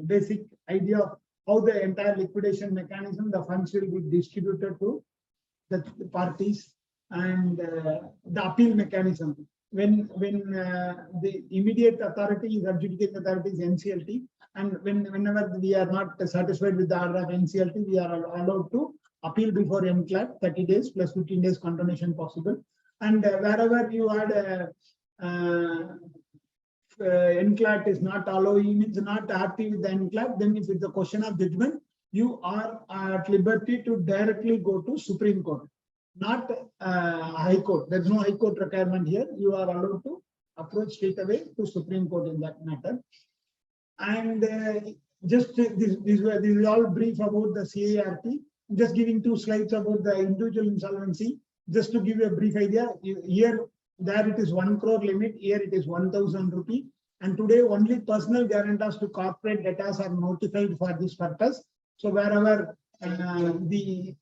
basic idea of how the entire liquidation mechanism, the funds will be distributed to the parties, and the appeal mechanism. When the immediate authority is adjudicating authority is NCLT, and whenever we are not satisfied with the order of NCLT, we are allowed to appeal before NCLAT, 30 days plus 15 days condonation possible. And wherever you had NCLAT is not allowing, means not happy with the NCLAT, then if it's a question of judgment, you are at liberty to directly go to Supreme Court, not High Court. There's no High Court requirement here. You are allowed to approach straight away to Supreme Court in that matter. And just this is all brief about the CARP. I'm just giving 2 slides about the individual insolvency, just to give you a brief idea. Here, there it is 1 crore limit. Here it is 1,000 rupee. And today only personal guarantors to corporate debtors are notified for this purpose. So wherever the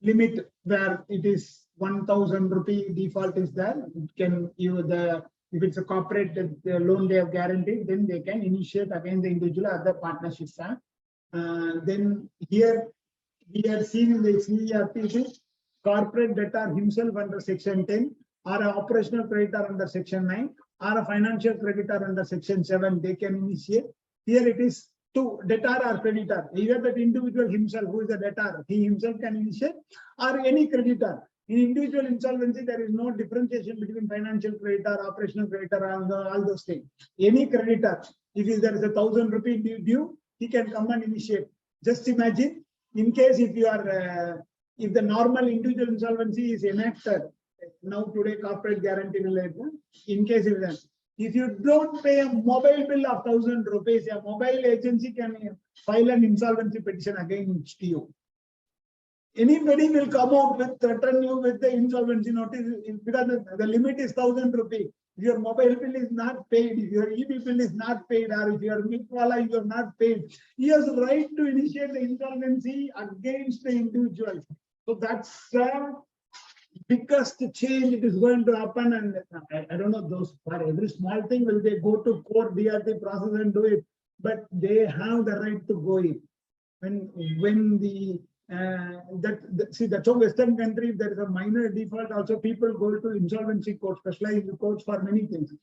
limit where it is 1,000 rupee default is there, it can if it's a corporate the loan they have guaranteed, then they can initiate again the individual other partnership plan. Then here we are seeing in the CARP corporate debtor himself under Section 10, or an operational creditor under Section 9, or a financial creditor under Section 7, they can initiate. Here it is to debtor or creditor, either that individual himself who is a debtor, he himself can initiate, or any creditor. In individual insolvency, there is no differentiation between financial creditor, operational creditor, all those things. Any creditor, if there is 1,000 rupee due, he can come and initiate. Just imagine, in case if you are, if the normal individual insolvency is enacted, now today corporate guarantee will in case if you don't pay a mobile bill of 1,000 rupees, a mobile agency can file an insolvency petition against you. Anybody will come out with threaten you with the insolvency notice because the limit is 1,000 rupees. If your mobile bill is not paid, if your EB bill is not paid, or if your Mitwala is not paid, he has the right to initiate the insolvency against the individual. So that's biggest change it is going to happen, and I don't know those for every small thing will they go to court DRT process and do it. but they have the right to go in. When the see, that's how Western country, if there is a minor default, also people go to insolvency court, specialized courts for many things.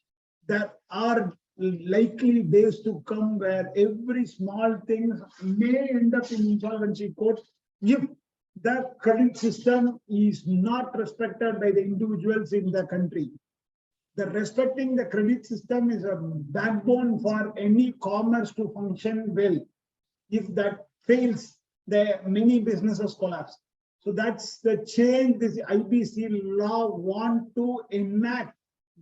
There are likely days to come where every small thing may end up in insolvency court if the credit system is not respected by the individuals in the country. The respecting the credit system is a backbone for any commerce to function well. If that fails, the many businesses collapse. So that's the change this IBC law want to enact,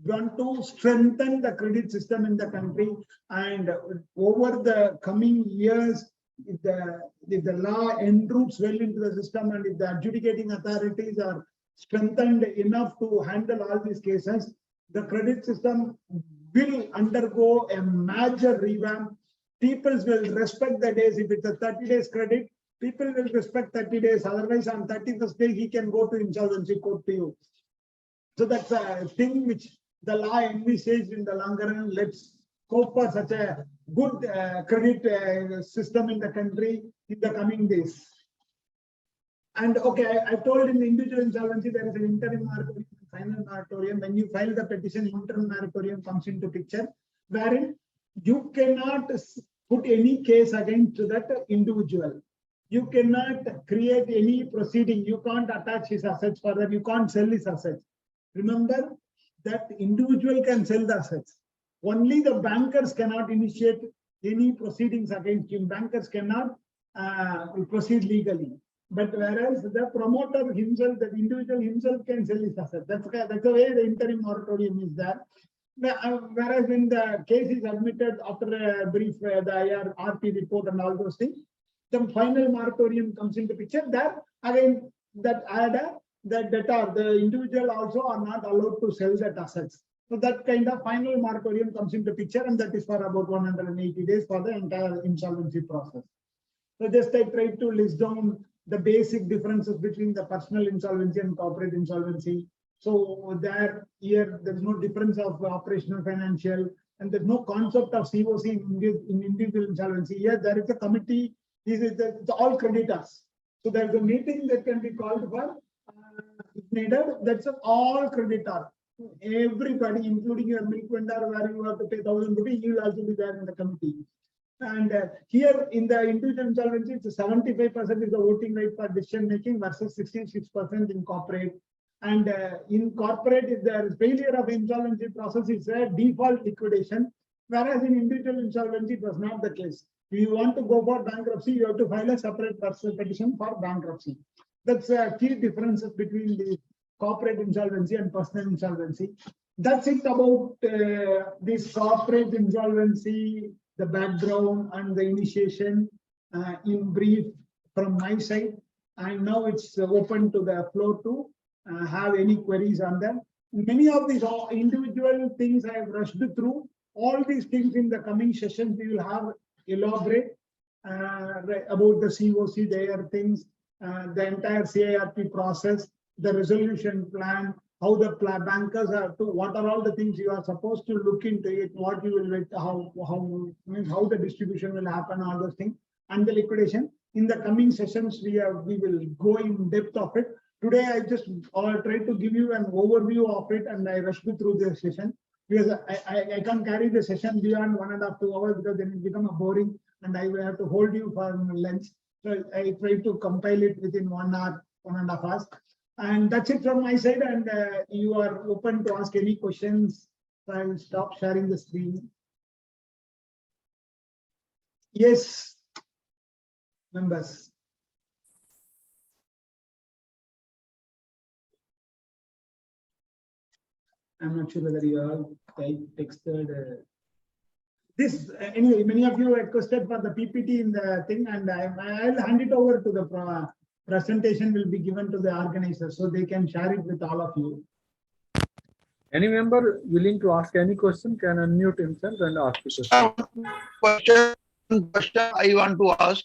want to strengthen the credit system in the country. And over the coming years, if the law enroots well into the system, and if the adjudicating authorities are strengthened enough to handle all these cases, the credit system will undergo a major revamp. People will respect the days. If it's a 30 days credit, people will respect 30 days. Otherwise, on 31st day, he can go to insolvency court to you. So that's a thing which the law envisaged in the longer run. Let's hope for such a good credit system in the country in the coming days. And okay, I told in the individual insolvency, there is an interim moratorium, final moratorium. When you file the petition, interim moratorium comes into picture, wherein you cannot put any case against that individual. You cannot create any proceeding. You can't attach his assets further. You can't sell his assets. Remember that individual can sell the assets. Only the bankers cannot initiate any proceedings against him. Bankers cannot proceed legally. But whereas the promoter himself, the individual himself can sell his assets. That's the way the interim moratorium is there. Whereas when the case is admitted after a brief, the IRP report and all those things, the final moratorium comes into picture. There again, that debtor, the individual also are not allowed to sell that assets. So that kind of final moratorium comes into picture, and that is for about 180 days for the entire insolvency process. So just I tried to list down the basic differences between the personal insolvency and corporate insolvency. So here there's no difference of operational, financial, and there's no concept of COC in individual insolvency. Here there is a committee. It's all creditors. So there's a meeting that can be called for if needed. That's all creditor. Everybody, including your milk vendor, where you have to pay 1,000 rupees, you will also be there in the committee. And here in the individual insolvency, it's 75% is the voting right for decision making versus 66% in corporate. And in corporate, if there is failure of insolvency process, it's a default liquidation. Whereas in individual insolvency, it was not the case. If you want to go for bankruptcy, you have to file a separate petition for bankruptcy. That's key differences between the corporate insolvency and personal insolvency. That's it about this corporate insolvency, the background and the initiation in brief from my side. And now it's open to the floor to have any queries on them. Many of these individual things I have rushed through. All these things in the coming sessions we will have elaborate about the COC, their things, the entire CIRP process, the resolution plan, how the bankers are to, what are all the things you are supposed to look into it, what you will, how the distribution will happen, all those things, and the liquidation. In the coming sessions, we will go in depth of it. Today, I just tried to give you an overview of it, and I rushed through the session because I can't carry the session beyond 1.5 to 2 hours because then it becomes boring, and I will have to hold you for lunch. So I tried to compile it within 1 hour, 1.5 hours. And that's it from my side. And you are open to ask any questions. So I will stop sharing the screen. Yes, members. I'm not sure whether you have texted. This anyway, many of you requested for the PPT in the thing, and I'll hand it over to the presentation will be given to the organizers so they can share it with all of you. Any member willing to ask any question can unmute himself and ask the question. Question I want to ask.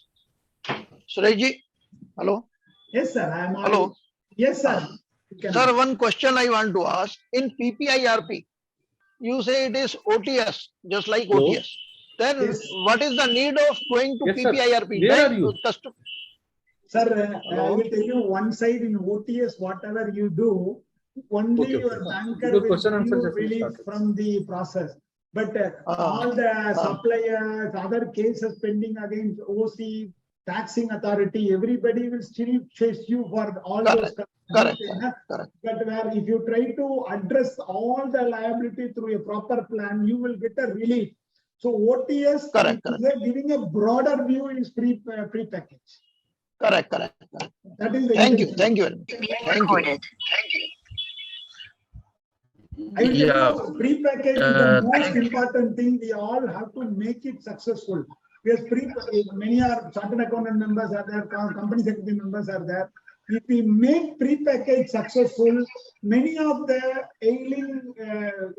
Surajji, hello? Yes, sir. I am Hello? Yes, sir. Sir, one question I want to ask. In PPIRP, you say it is OTS, just like Hello? OTS. then Yes. what is the need of going to Yes, sir. PPIRP? Where Then are you? Sir, I Hello? will tell you one side in OTS, whatever you do, only Okay, your okay. banker Because will question give answer you session relief started. from the process. But all the suppliers, other cases pending against OC, taxing authority, everybody will still chase you for all those. Correct. But where if you try to address all the liability through a proper plan, you will get a relief. So OTS Correct. is giving a broader view is pre-package. Correct. That is the Thank you. intention. Thank you. Thank you. I will Yeah. tell you, pre-package is the most important thing. We all have to make it successful. Because many are chartered accountant members are there, company secretary members are there. If we make pre-package successful, many of the ailing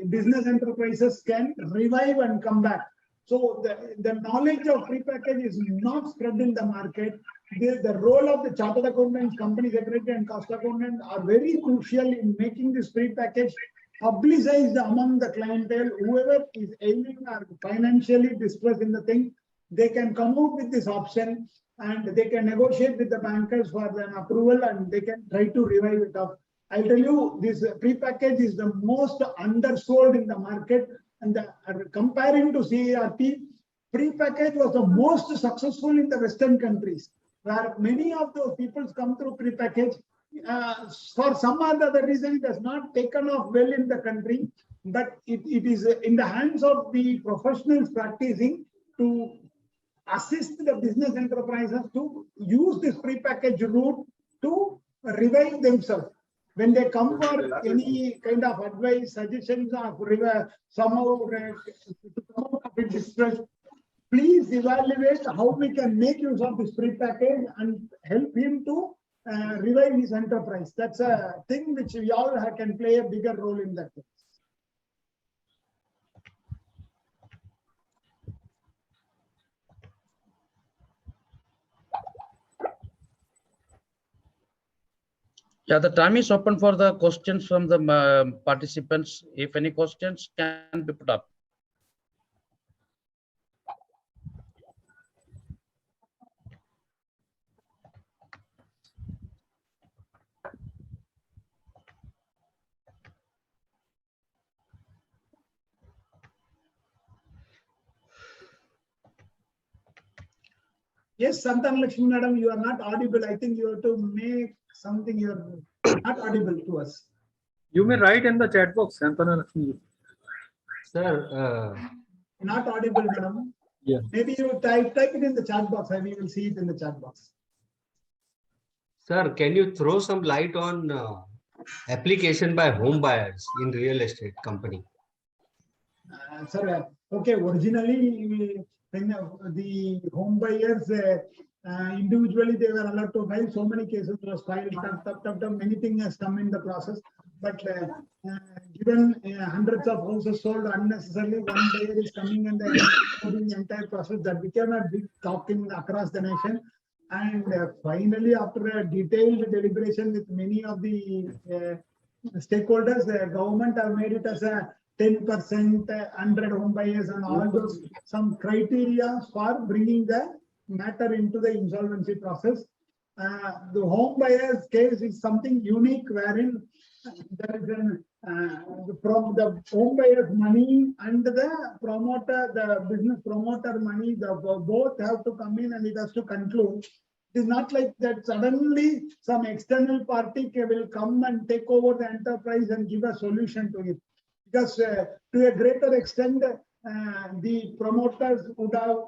business enterprises can revive and come back. So the knowledge of pre-package is not spread in the market. The role of the chartered accountants, company secretary and cost accountant are very crucial in making this pre-package publicized among the clientele. Whoever is ailing or financially distressed in the thing, they can come out with this option and they can negotiate with the bankers for an approval and they can try to revive it up. I'll tell you, this pre-package is the most undersold in the market. And comparing to CARP, pre-package was the most successful in the Western countries, where many of those people come through pre-package. For some other reason, it has not taken off well in the country, but it is in the hands of the professionals practicing to assist the business enterprises to use this pre-package route to revive themselves. When they come for any kind of advice, suggestions of somehow to come out of distress, please evaluate how we can make use of this pre-package and help him to revive his enterprise. That's a thing which we all can play a bigger role in that. Yeah, the time is open for the questions from the participants. If any questions can be put up. Yes, Santan Lakshmi madam, you are not audible. I think you have to make something. You are not audible to us. You may write in the chat box, Santana Lakshmi. Sir, Not audible, madam. Yeah. Maybe you type it in the chat box. We will see it in the chat box. sir, can you throw some light on application by home buyers in real estate company? Sir, okay, originally when the home buyers individually they were allowed to file, so many cases was filed, many things has come in the process. But given hundreds of houses sold unnecessarily, one buyer is coming and the entire process, that became a big talking across the nation. And finally, after a detailed deliberation with many of the stakeholders, the government have made it as a 10%, 100 home buyers and all those some criteria for bringing the matter into the insolvency process. The home buyers case is something unique wherein there is from the home buyer's money and the promoter, the business promoter money, both have to come in and it has to conclude. It is not like that suddenly some external party will come and take over the enterprise and give a solution to it. Because to a greater extent, the promoters would have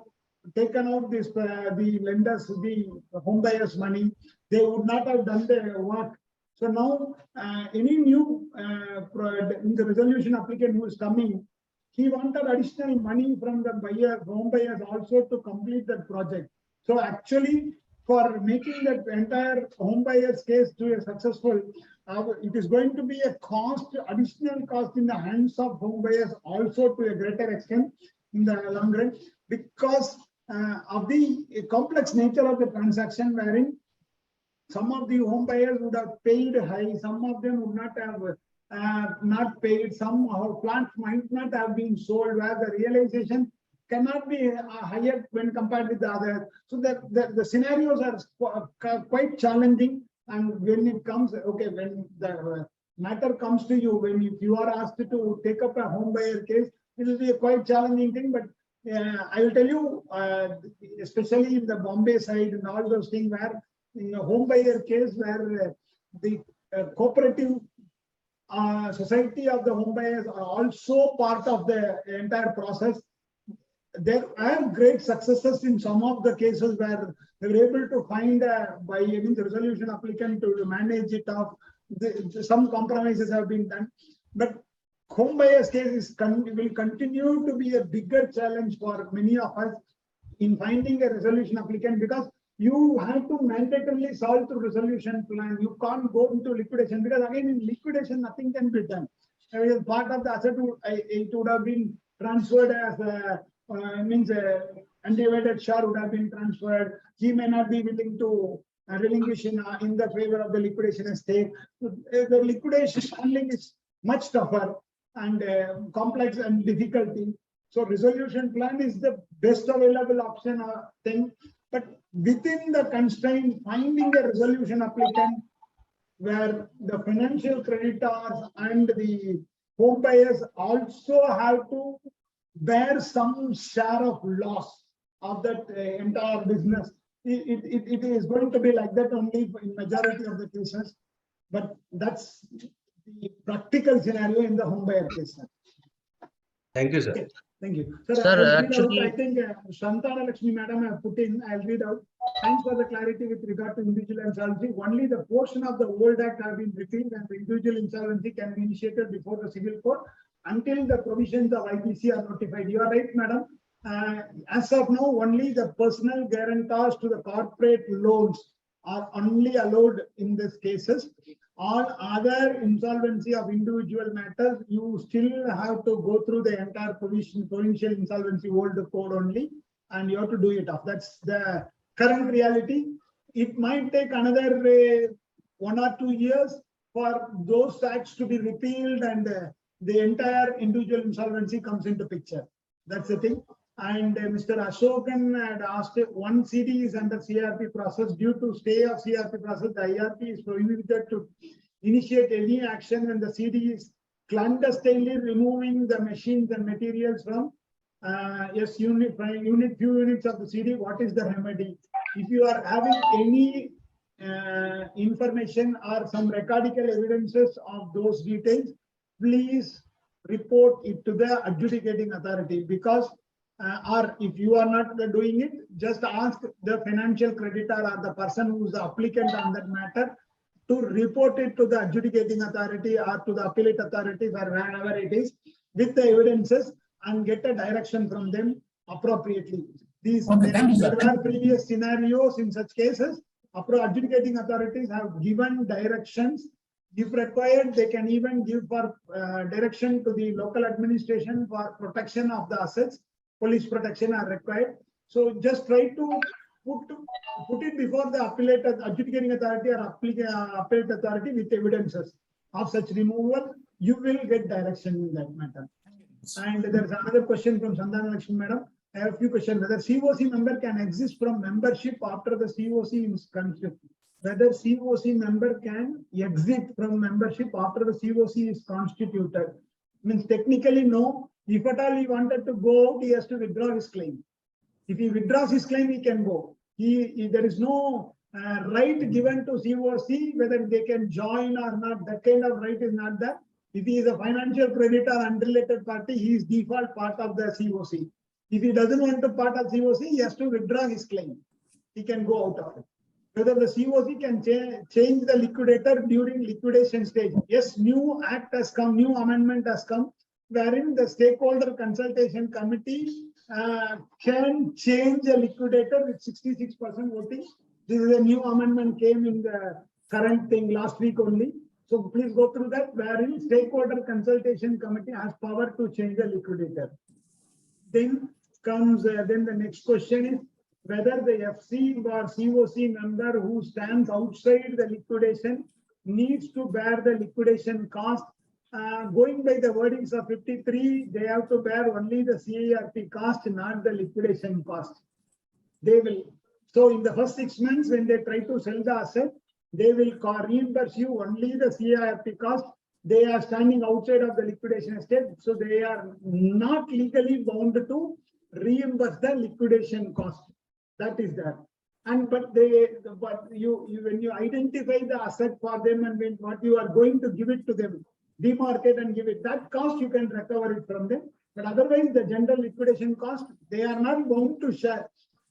taken out this, the lenders, the home buyers' money. They would not have done the work. So now, any new in the resolution applicant who is coming, he wanted additional money from the buyer, home buyers also to complete that project. So actually, for making that entire home buyers case to a successful, it is going to be a cost, additional cost in the hands of home buyers also to a greater extent in the long run, because of the complex nature of the transaction, wherein some of the home buyers would have paid high, some of them would not have not paid, some plants might not have been sold, where the realization cannot be higher when compared with the others. So the scenarios are quite challenging. And when it comes, okay, when the matter comes to you, when if you are asked to take up a home buyer case, it will be a quite challenging thing. But I will tell you, especially in the Bombay side and all those things, where in a home buyer case where the cooperative society of the home buyers are also part of the entire process. There are great successes in some of the cases where they were able to find by the resolution applicant to manage it off. Some compromises have been done, but home buyers case will continue to be a bigger challenge for many of us in finding a resolution applicant, because you have to mandatorily solve through resolution plan. You can't go into liquidation, because again in liquidation nothing can be done. Part of the asset it would have been transferred as undivided share would have been transferred. He may not be willing to relinquish in the favor of the liquidation estate. The liquidation handling is much tougher and complex and difficulty. So resolution plan is the best available option thing. But within the constraint, finding a resolution applicant where the financial creditors and the home buyers also have to bear some share of loss of that entire business. It is going to be like that only in majority of the cases. But that's the practical scenario in the home buyer case. Thank you, sir. Okay. Thank you. Sir, actually, I think Shantana Lakshmi Madam have put in, I'll read out. Thanks for the clarity with regard to individual insolvency. Only the portion of the old act have been repealed and the individual insolvency can be initiated before the civil court until the provisions of IPC are notified. You are right, Madam. As of now, only the personal guarantors to the corporate loans are only allowed in these cases. All other insolvency of individual matters, you still have to go through the entire provincial insolvency old code only, and you have to do it off. That's the current reality. It might take another 1 or 2 years for those acts to be repealed and the entire individual insolvency comes into picture. That's the thing. And Mr. Ashokan had asked, one CD is under CRP process. Due to stay of CRP process, the IRP is prohibited to initiate any action when the CD is clandestinely removing the machines and materials from few units of the CD. What is the remedy? If you are having any information or some recordical evidences of those details, please report it to the adjudicating authority, because or if you are not doing it, just ask the financial creditor or the person who is the applicant on that matter to report it to the adjudicating authority or to the appellate authorities or wherever it is with the evidences and get a direction from them appropriately. There are previous scenarios in such cases. Adjudicating authorities have given directions. If required, they can even give for direction to the local administration for protection of the assets. Police protection are required. So just try to put it before the adjudicating authority or appellate authority with evidences of such removal. You will get direction in that matter. And there's another question from Sandhana Lakshmi Madam. I have a few questions. Whether COC member can exist from membership after the COC is constituted? Whether COC member can exit from membership after the COC is constituted? Means technically no. If at all he wanted to go out, he has to withdraw his claim. If he withdraws his claim, he can go. There is no right given to COC whether they can join or not. That kind of right is not there. If he is a financial creditor unrelated party, he is default part of the COC. If he doesn't want to part of COC, he has to withdraw his claim. He can go out of it. Whether the COC can change the liquidator during liquidation stage. Yes, new act has come, new amendment has come, wherein the stakeholder consultation committee can change a liquidator with 66% voting. This is a new amendment came in the current thing last week only. So please go through that, wherein stakeholder consultation committee has power to change the liquidator. Then comes then the next question is whether the FC or COC member who stands outside the liquidation needs to bear the liquidation cost Going by the wordings of 53, they have to bear only the CIRP cost, not the liquidation cost. They will. So in the first 6 months, when they try to sell the asset, they will reimburse you only the CIRP cost. They are standing outside of the liquidation estate, so they are not legally bound to reimburse the liquidation cost. That is there. And but when you identify the asset for them and when what you are going to give it to them, demarket and give it, that cost you can recover it from them. But otherwise, the general liquidation cost, they are not bound to share.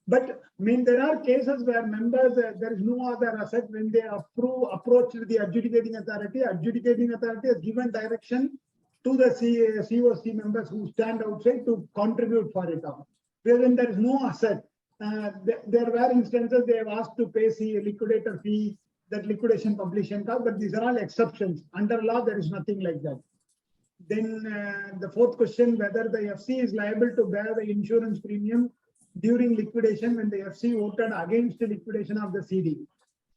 But I mean, there are cases where members, there is no other asset. When they approach the adjudicating authority has given direction to the COC members who stand outside to contribute for it all. When there is no asset, there were instances they have asked to pay liquidator fee, that liquidation publication cost, but these are all exceptions. Under law, there is nothing like that. Then the fourth question, whether the FC is liable to bear the insurance premium during liquidation when the FC voted against the liquidation of the CD.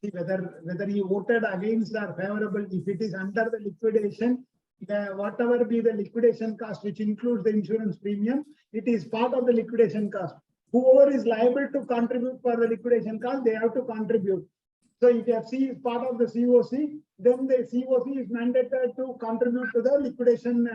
See whether he voted against or favorable. If it is under the liquidation, whatever be the liquidation cost, which includes the insurance premium, it is part of the liquidation cost. Whoever is liable to contribute for the liquidation cost, they have to contribute. So if FC is part of the COC, then the COC is mandated to contribute to the liquidation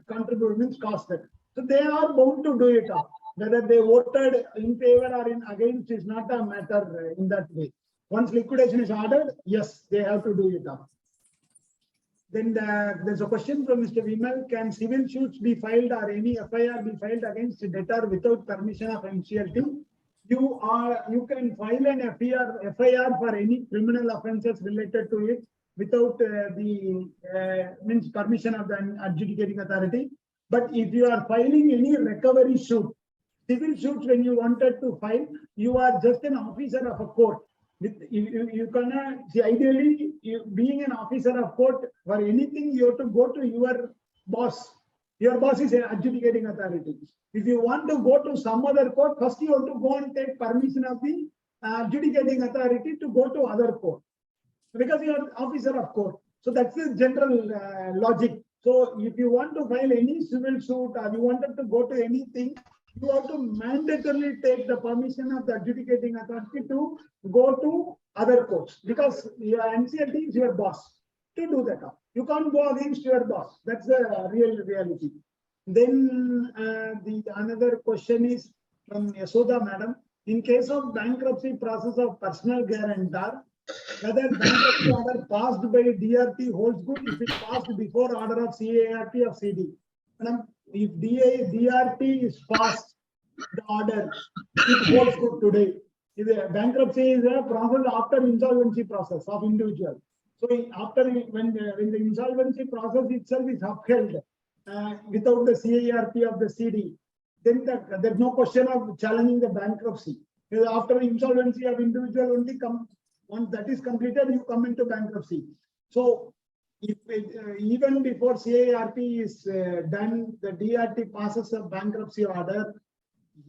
contributions cost. So they are bound to do it up. Whether they voted in favor or in against is not a matter in that way. Once liquidation is ordered, yes, they have to do it up. Then there's a question from Mr. Vimal. Can civil suits be filed or any FIR be filed against a debtor without permission of NCLT? You can file an FIR for any criminal offences related to it without means permission of the adjudicating authority. But if you are filing any recovery suit, civil suits, when you wanted to file, you are just an officer of a court. You cannot see, ideally, being an officer of court for anything, you have to go to your boss. Your boss is an adjudicating authority. If you want to go to some other court, first you have to go and take permission of the adjudicating authority to go to other court, because you are officer of court. So that's the general logic. So if you want to file any civil suit or you wanted to go to anything, you have to mandatorily take the permission of the adjudicating authority to go to other courts, because your NCLT is your boss to do that. You can't go against your boss. That's the real reality. Then another question is from Yasoda Madam. In case of bankruptcy process of personal guarantor, whether bankruptcy order passed by DRT holds good if it passed before order of CIRP of CD. Madam, if DRT is passed the order, it holds good today. If the bankruptcy is a process after insolvency process of individual. So after when the insolvency process itself is upheld without the CIRP of the CD, then there's no question of challenging the bankruptcy. After insolvency of individual only once that is completed, you come into bankruptcy. So if even before CIRP is done, the DRT passes a bankruptcy order,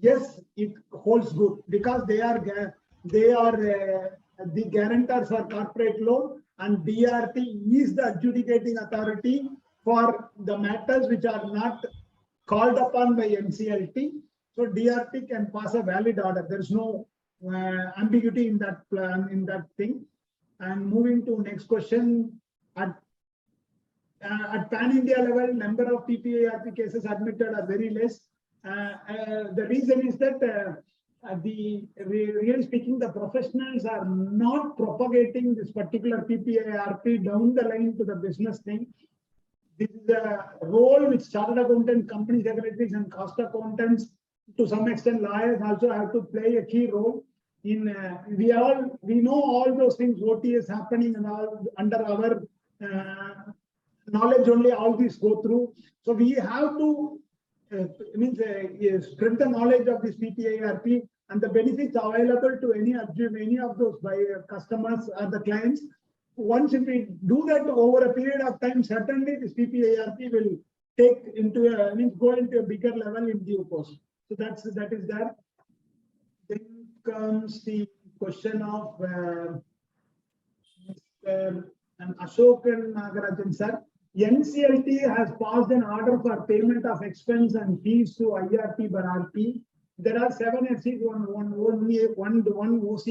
yes, it holds good, because they are the guarantors for corporate loan, and DRT is the adjudicating authority for the matters which are not called upon by NCLT. So DRT can pass a valid order. There is no ambiguity in that plan, in that thing. And moving to next question, at pan-India level, number of PPARP cases admitted are very less. The reason is that really speaking, the professionals are not propagating this particular PPARP down the line to the business thing. This is a role which chartered accountant, company secretaries, and cost accountants, to some extent lawyers also have to play a key role in. We know all those things, what is happening, and all under our knowledge only all these go through. So we have to spread the knowledge of this PPARP and the benefits available to any of those customers or the clients. Once if we do that over a period of time, certainly this PPARP will take into go into a bigger level in due course. So that is there. Then comes the question of Mr. Ashok Nagarajan sir. NCLT has passed an order for payment of expense and fees to IRP Bararpi. There are 7 FCs, one OC.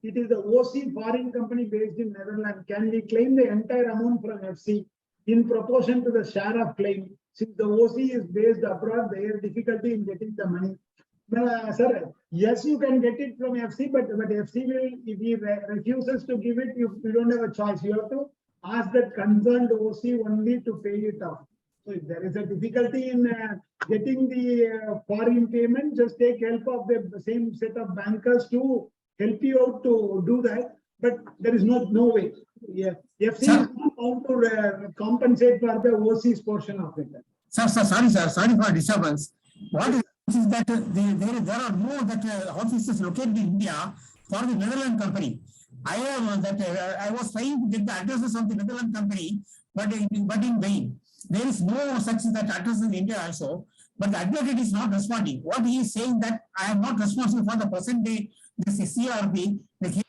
It is the OC foreign company based in Netherlands. Can we claim the entire amount from FC in proportion to the share of claim? Since the OC is based abroad, there is difficulty in getting the money. Sir, yes, you can get it from FC, but FC will, if he refuses to give it, you don't have a choice. You have to ask that concerned OC only to pay it off. So if there is a difficulty in getting the foreign payment, just take help of the same set of bankers to help you out to do that. But there is no way. Yeah, FC is not bound to compensate for the OC's portion of it. Sir, sorry for disturbance. What is that there are no offices located in India for the Netherlands company. I was trying to get the addresses of the Netherlands company, but in vain. There is no such address in India also, but the advocate is not responding. What he is saying that I am not responsible for the present day, this is CRB, the case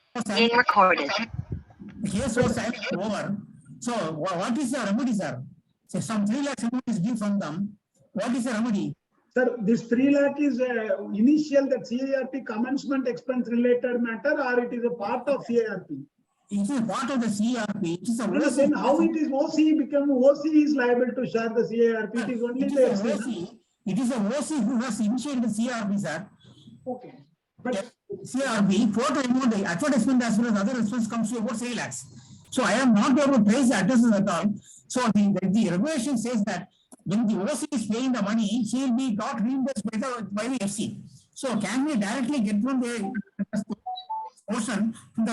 was over. So what is the remedy, sir? So some 3 lakhs is due from them. What is the remedy? Sir, this 3 lakh is initial that CIRP commencement expense related matter, or it is a part of CIRP? It is a part of the CRP. It is a OC. Then how it is OC become OC is liable to share the CIRP? It is only the OC. It is a OC who has initiated the CRP, sir. Okay. But CRP, total amount, the advertisement as well as other expense comes to about 3 lakhs. So I am not able to trace the addresses at all. So the regulation says that when the OC is paying the money, he will be got reimbursed by the FC. So can we directly get from the portion to the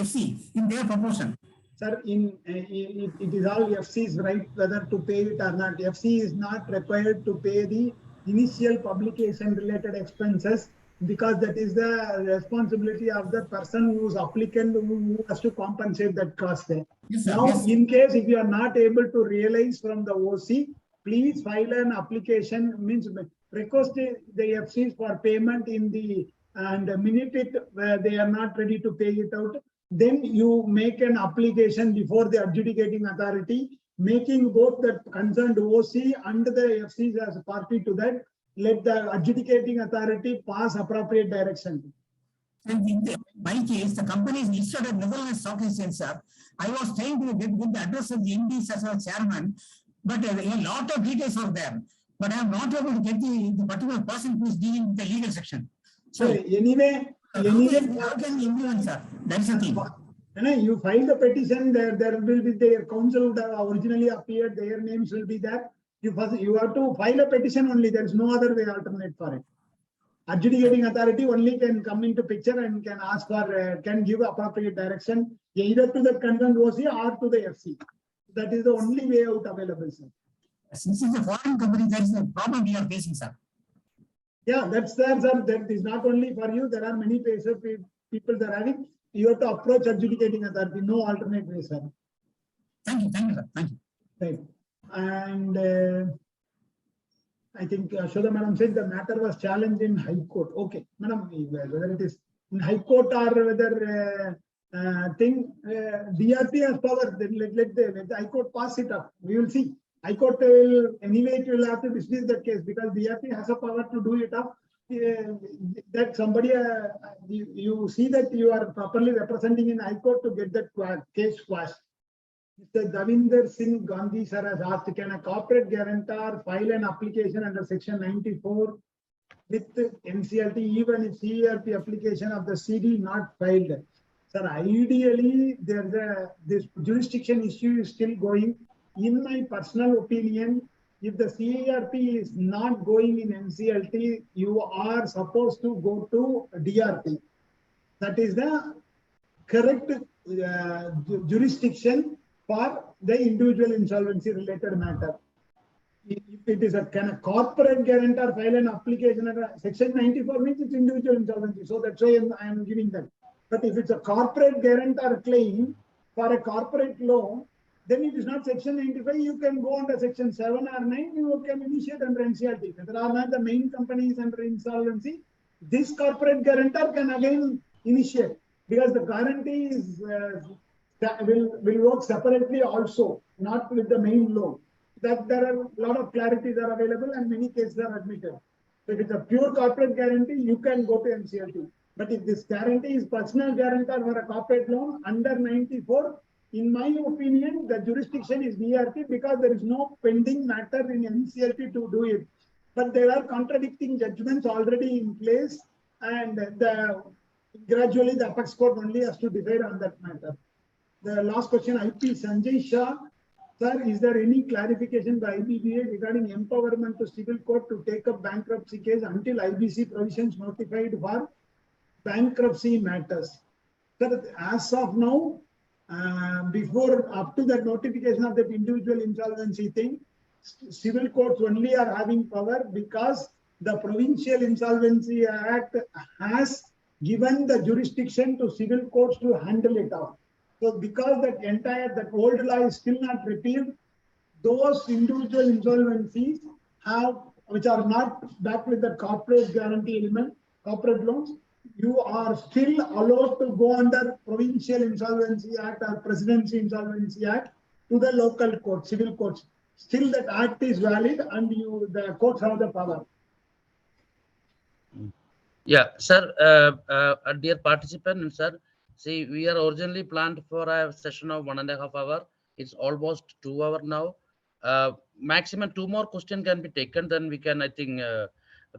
FC in their proportion? Sir, it is all FC's right whether to pay it or not. FC is not required to pay the initial publication related expenses because that is the responsibility of the person who is applicant who has to compensate that cost there. Yes, sir. Now, Yes. in case if you are not able to realize from the OC, please file an application, means request the FCs for payment in the, and minute it where they are not ready to pay it out, then you make an application before the adjudicating authority, making both the concerned OC and the FCs as a party to that. Let the adjudicating authority pass appropriate direction. And in my case, the company is listed at Netherlands Stock Exchange, sir. I was trying to get the address of the MD as a chairman, but a lot of details are there. But I am not able to get the particular person who is dealing with the legal section. So anyway, how can you implement, sir? That's the thing. You file the petition, there will be their counsel that originally appeared, their names will be there. You have to file a petition only, there is no other way alternate for it. Adjudicating authority only can come into picture and can ask for, can give appropriate direction either to the concerned OC or to the FC. That is the only way out available, sir. Since it's a foreign company, that is the problem we are facing, sir. Yeah, that's there, sir. That is not only for you. There are many places people that are having. You have to approach adjudicating authority. No alternate way, sir. Thank you, sir. Thank you. Right. And I think Shudha Madam said the matter was challenged in High Court. Okay, Madam, whether it is in High Court or whether DRP has power, then let the High Court pass it up. We will see. High Court will anyway, it will have to dismiss that case because DRP has a power to do it up. That somebody, you see that you are properly representing in High Court to get that case quashed. Mr. Davinder Singh Gandhi sir has asked, can a corporate guarantor file an application under section 94 with NCLT even if CERP application of the CD not filed? Sir, ideally, this jurisdiction issue is still going. In my personal opinion, if the CERP is not going in NCLT, you are supposed to go to DRP. That is the correct jurisdiction for the individual insolvency related matter. If it is can a corporate guarantor file an application under section 94 means it's individual insolvency. So that's why I am giving that. But if it's a corporate guarantor claim for a corporate loan, then it is not section 95. You can go under section 7 or 9. You can initiate under NCLT. Whether or not the main company is under insolvency, this corporate guarantor can again initiate because the guarantee is that will work separately also, not with the main loan. That there are a lot of clarities are available and many cases are admitted. So if it's a pure corporate guarantee, you can go to NCLT. But if this guarantee is personal guarantor for a corporate loan under 94, in my opinion, the jurisdiction is DRT because there is no pending matter in NCLT to do it. But there are contradicting judgments already in place, and gradually the apex court only has to decide on that matter. The last question, IP Sanjay Shah. Sir, is there any clarification by IBBA regarding empowerment to civil court to take up bankruptcy case until IBC provisions notified for bankruptcy matters? Sir, as of now, before up to that notification of that individual insolvency thing, civil courts only are having power because the Provincial Insolvency Act has given the jurisdiction to civil courts to handle it out. So because that old law is still not repealed, those individual insolvencies which are not backed with the corporate guarantee element, corporate loans, you are still allowed to go under Provincial Insolvency Act or Presidency Insolvency Act to the local court, civil courts. Still that act is valid and the courts have the power. Yeah, sir, dear participant, sir, see, we are originally planned for a session of 1.5 hours. It's almost 2 hours now. Maximum 2 more questions can be taken, then we can, I think,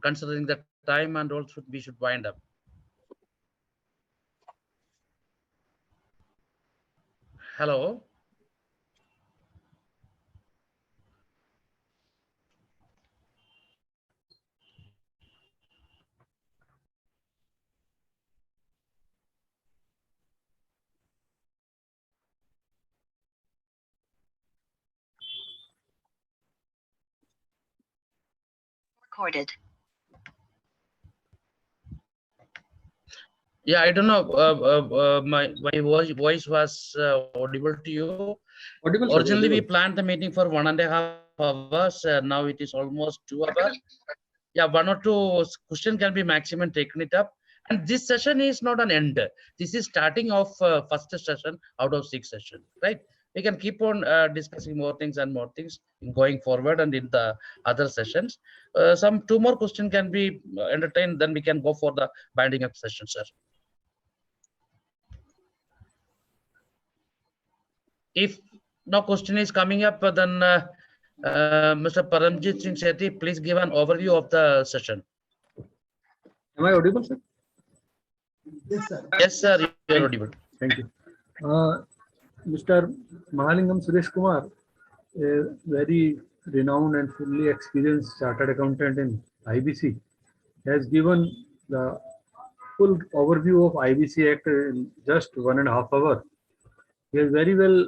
considering the time, and also we should wind up. Hello. Recorded. Yeah, I don't know. My voice was audible to you. Audible, sir, Originally, we audible. planned the meeting for 1.5 hours. Now it is almost 2 hours. Yeah, 1 or 2 questions can be maximum taken it up. And this session is not an end. This is starting of first session out of 6 sessions, right? We can keep on discussing more things and more things going forward and in the other sessions. Some 2 more questions can be entertained, then we can go for the binding up session, sir. If no question is coming up, then Mr. Paramjit Singh Sethi, please give an overview of the session. Am I audible, sir? Yes, sir. Yes, sir, you are audible. Thank you. Mr. Mahalingam Suresh Kumar, a very renowned and fully experienced chartered accountant in IBC, has given the full overview of IBC Act in just 1.5 hours. He has very well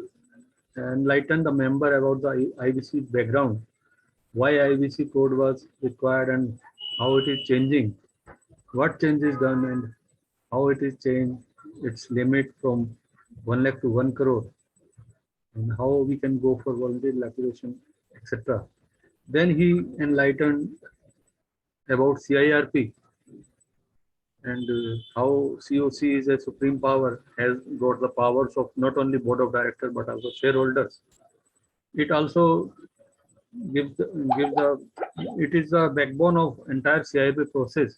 enlightened the member about the IBC background, why IBC code was required and how it is changing, what change is done and how it is changed, its limit from 1 lakh to 1 crore, and how we can go for voluntary liquidation, etc. Then he enlightened about CIRP and how COC is a supreme power, has got the powers of not only board of directors but also shareholders. It also gives it is the backbone of entire CIRP process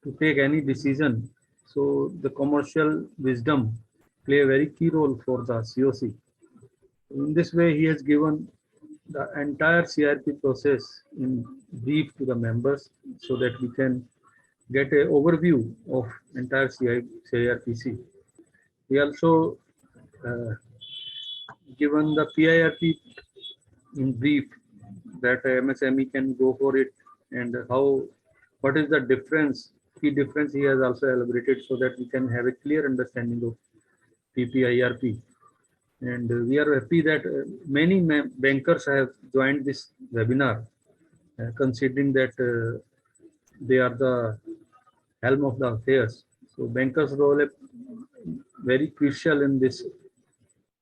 to take any decision. So the commercial wisdom play a very key role for the COC. In this way, he has given the entire CIRP process in brief to the members so that we can get an overview of entire CIRPC. He also given the PIRP in brief that MSME can go for it and what is the difference, key difference he has also elaborated so that we can have a clear understanding of PPIRP. And we are happy that many bankers have joined this webinar, considering that they are the helm of the affairs. So bankers' role is very crucial in this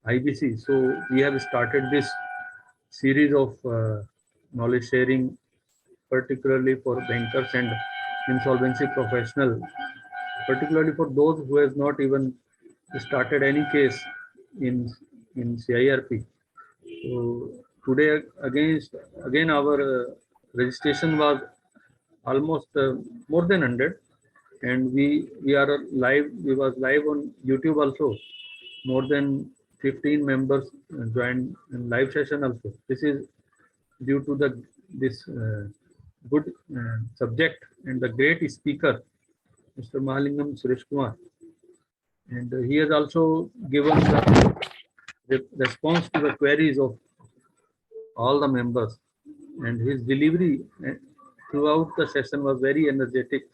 IBC. So we have started this series of knowledge sharing, particularly for bankers and insolvency professional, particularly for those who has not even started any case in CIRP. So today again our registration was almost more than 100, and we are live. We was live on YouTube also. More than 15 members joined in live session also. This is due to this good subject and the great speaker, Mr. Mahalingam Suresh Kumar. And he has also given the response to the queries of all the members. And his delivery throughout the session was very energetic.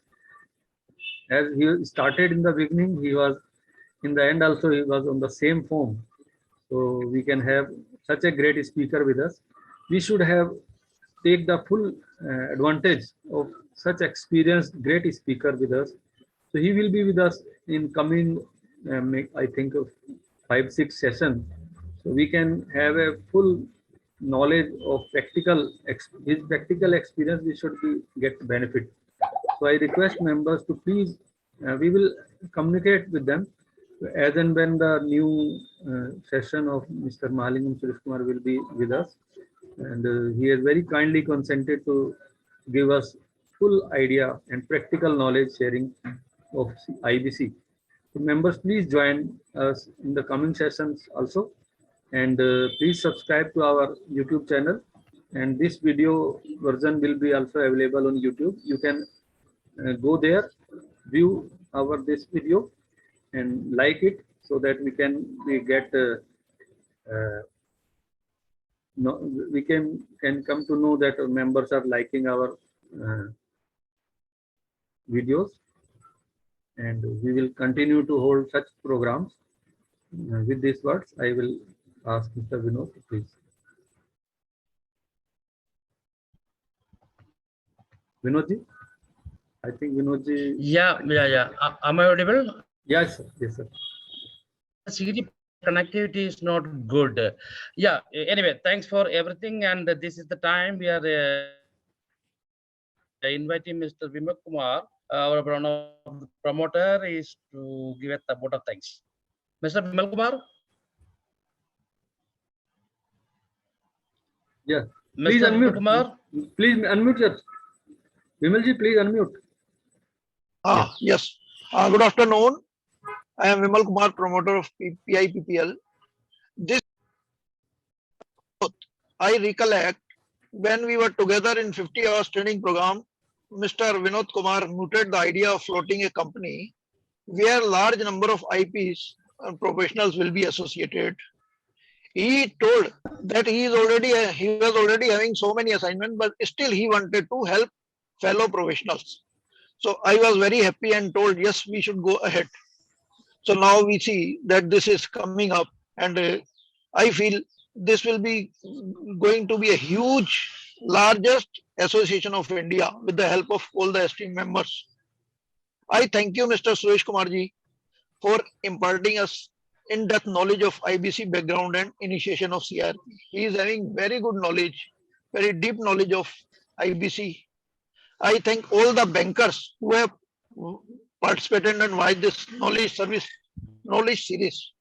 As he started in the beginning, he was in the end also he was on the same form. So we can have such a great speaker with us. We should have take the full advantage of such experienced great speaker with us. So he will be with us in coming, I think, 5-6 sessions. So we can have a full knowledge of his practical experience. We should get benefit. So I request members to please, we will communicate with them as and when the new session of Mr. Mahalingam Suresh Kumar will be with us. And he has very kindly consented to give us full idea and practical knowledge sharing of IBC. So members, please join us in the coming sessions also. And please subscribe to our YouTube channel. And this video version will be also available on YouTube. You can go there, view this video and like it, so that we can come to know that our members are liking our videos, and we will continue to hold such programs. With these words, I will ask Mr. Vinod, please. Vinodji, I think Vinodji. Yeah. Am I audible? Yes, sir. Yes, sir. CD connectivity is not good. Yeah. Anyway, thanks for everything. And this is the time we are inviting Mr. Vimal Kumar, our promoter, is to give a vote of thanks. Mr. Vimal Kumar. Yeah. Please Mr. unmute. Kumar. Please unmute yourself. Vimalji, please unmute. Yes. Good afternoon. I am Vimal Kumar, promoter of PIPPL. This I recollect when we were together in 50 hours training program, Mr. Vinod Kumar mooted the idea of floating a company where large number of IPs and professionals will be associated. He told that he was already having so many assignments, but still he wanted to help fellow professionals. So I was very happy and told, yes, we should go ahead. So now we see that this is coming up, and I feel this will be going to be a huge, largest association of India with the help of all the esteemed members. I thank you, Mr. Suresh Kumarji, for imparting us in-depth knowledge of IBC background and initiation of CRP. He is having very good knowledge, very deep knowledge of IBC. I thank all the bankers who have participated and watched this knowledge series.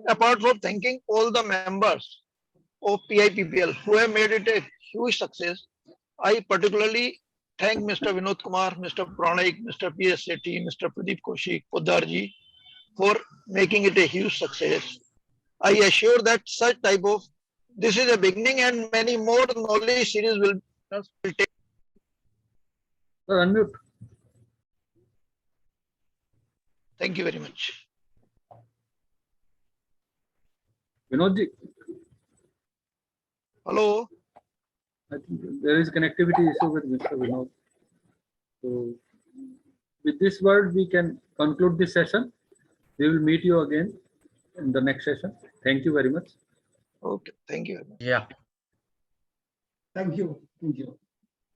Apart from thanking all the members of PIPPL who have made it a huge success, I particularly thank Mr. Vinod Kumar, Mr. Pranik, Mr. P.S. Sethi, Mr. Pradeep Kaushik, Podarji for making it a huge success. I assure that such type of, this is a beginning and many more knowledge series will take. Unmute. Thank you very much. Vinodji. Hello. I think there is connectivity issue with Mr. Vinod. So with this word, we can conclude this session. We will meet you again in the next session. Thank you very much. Okay. Thank you. Yeah. Thank you. Thank you.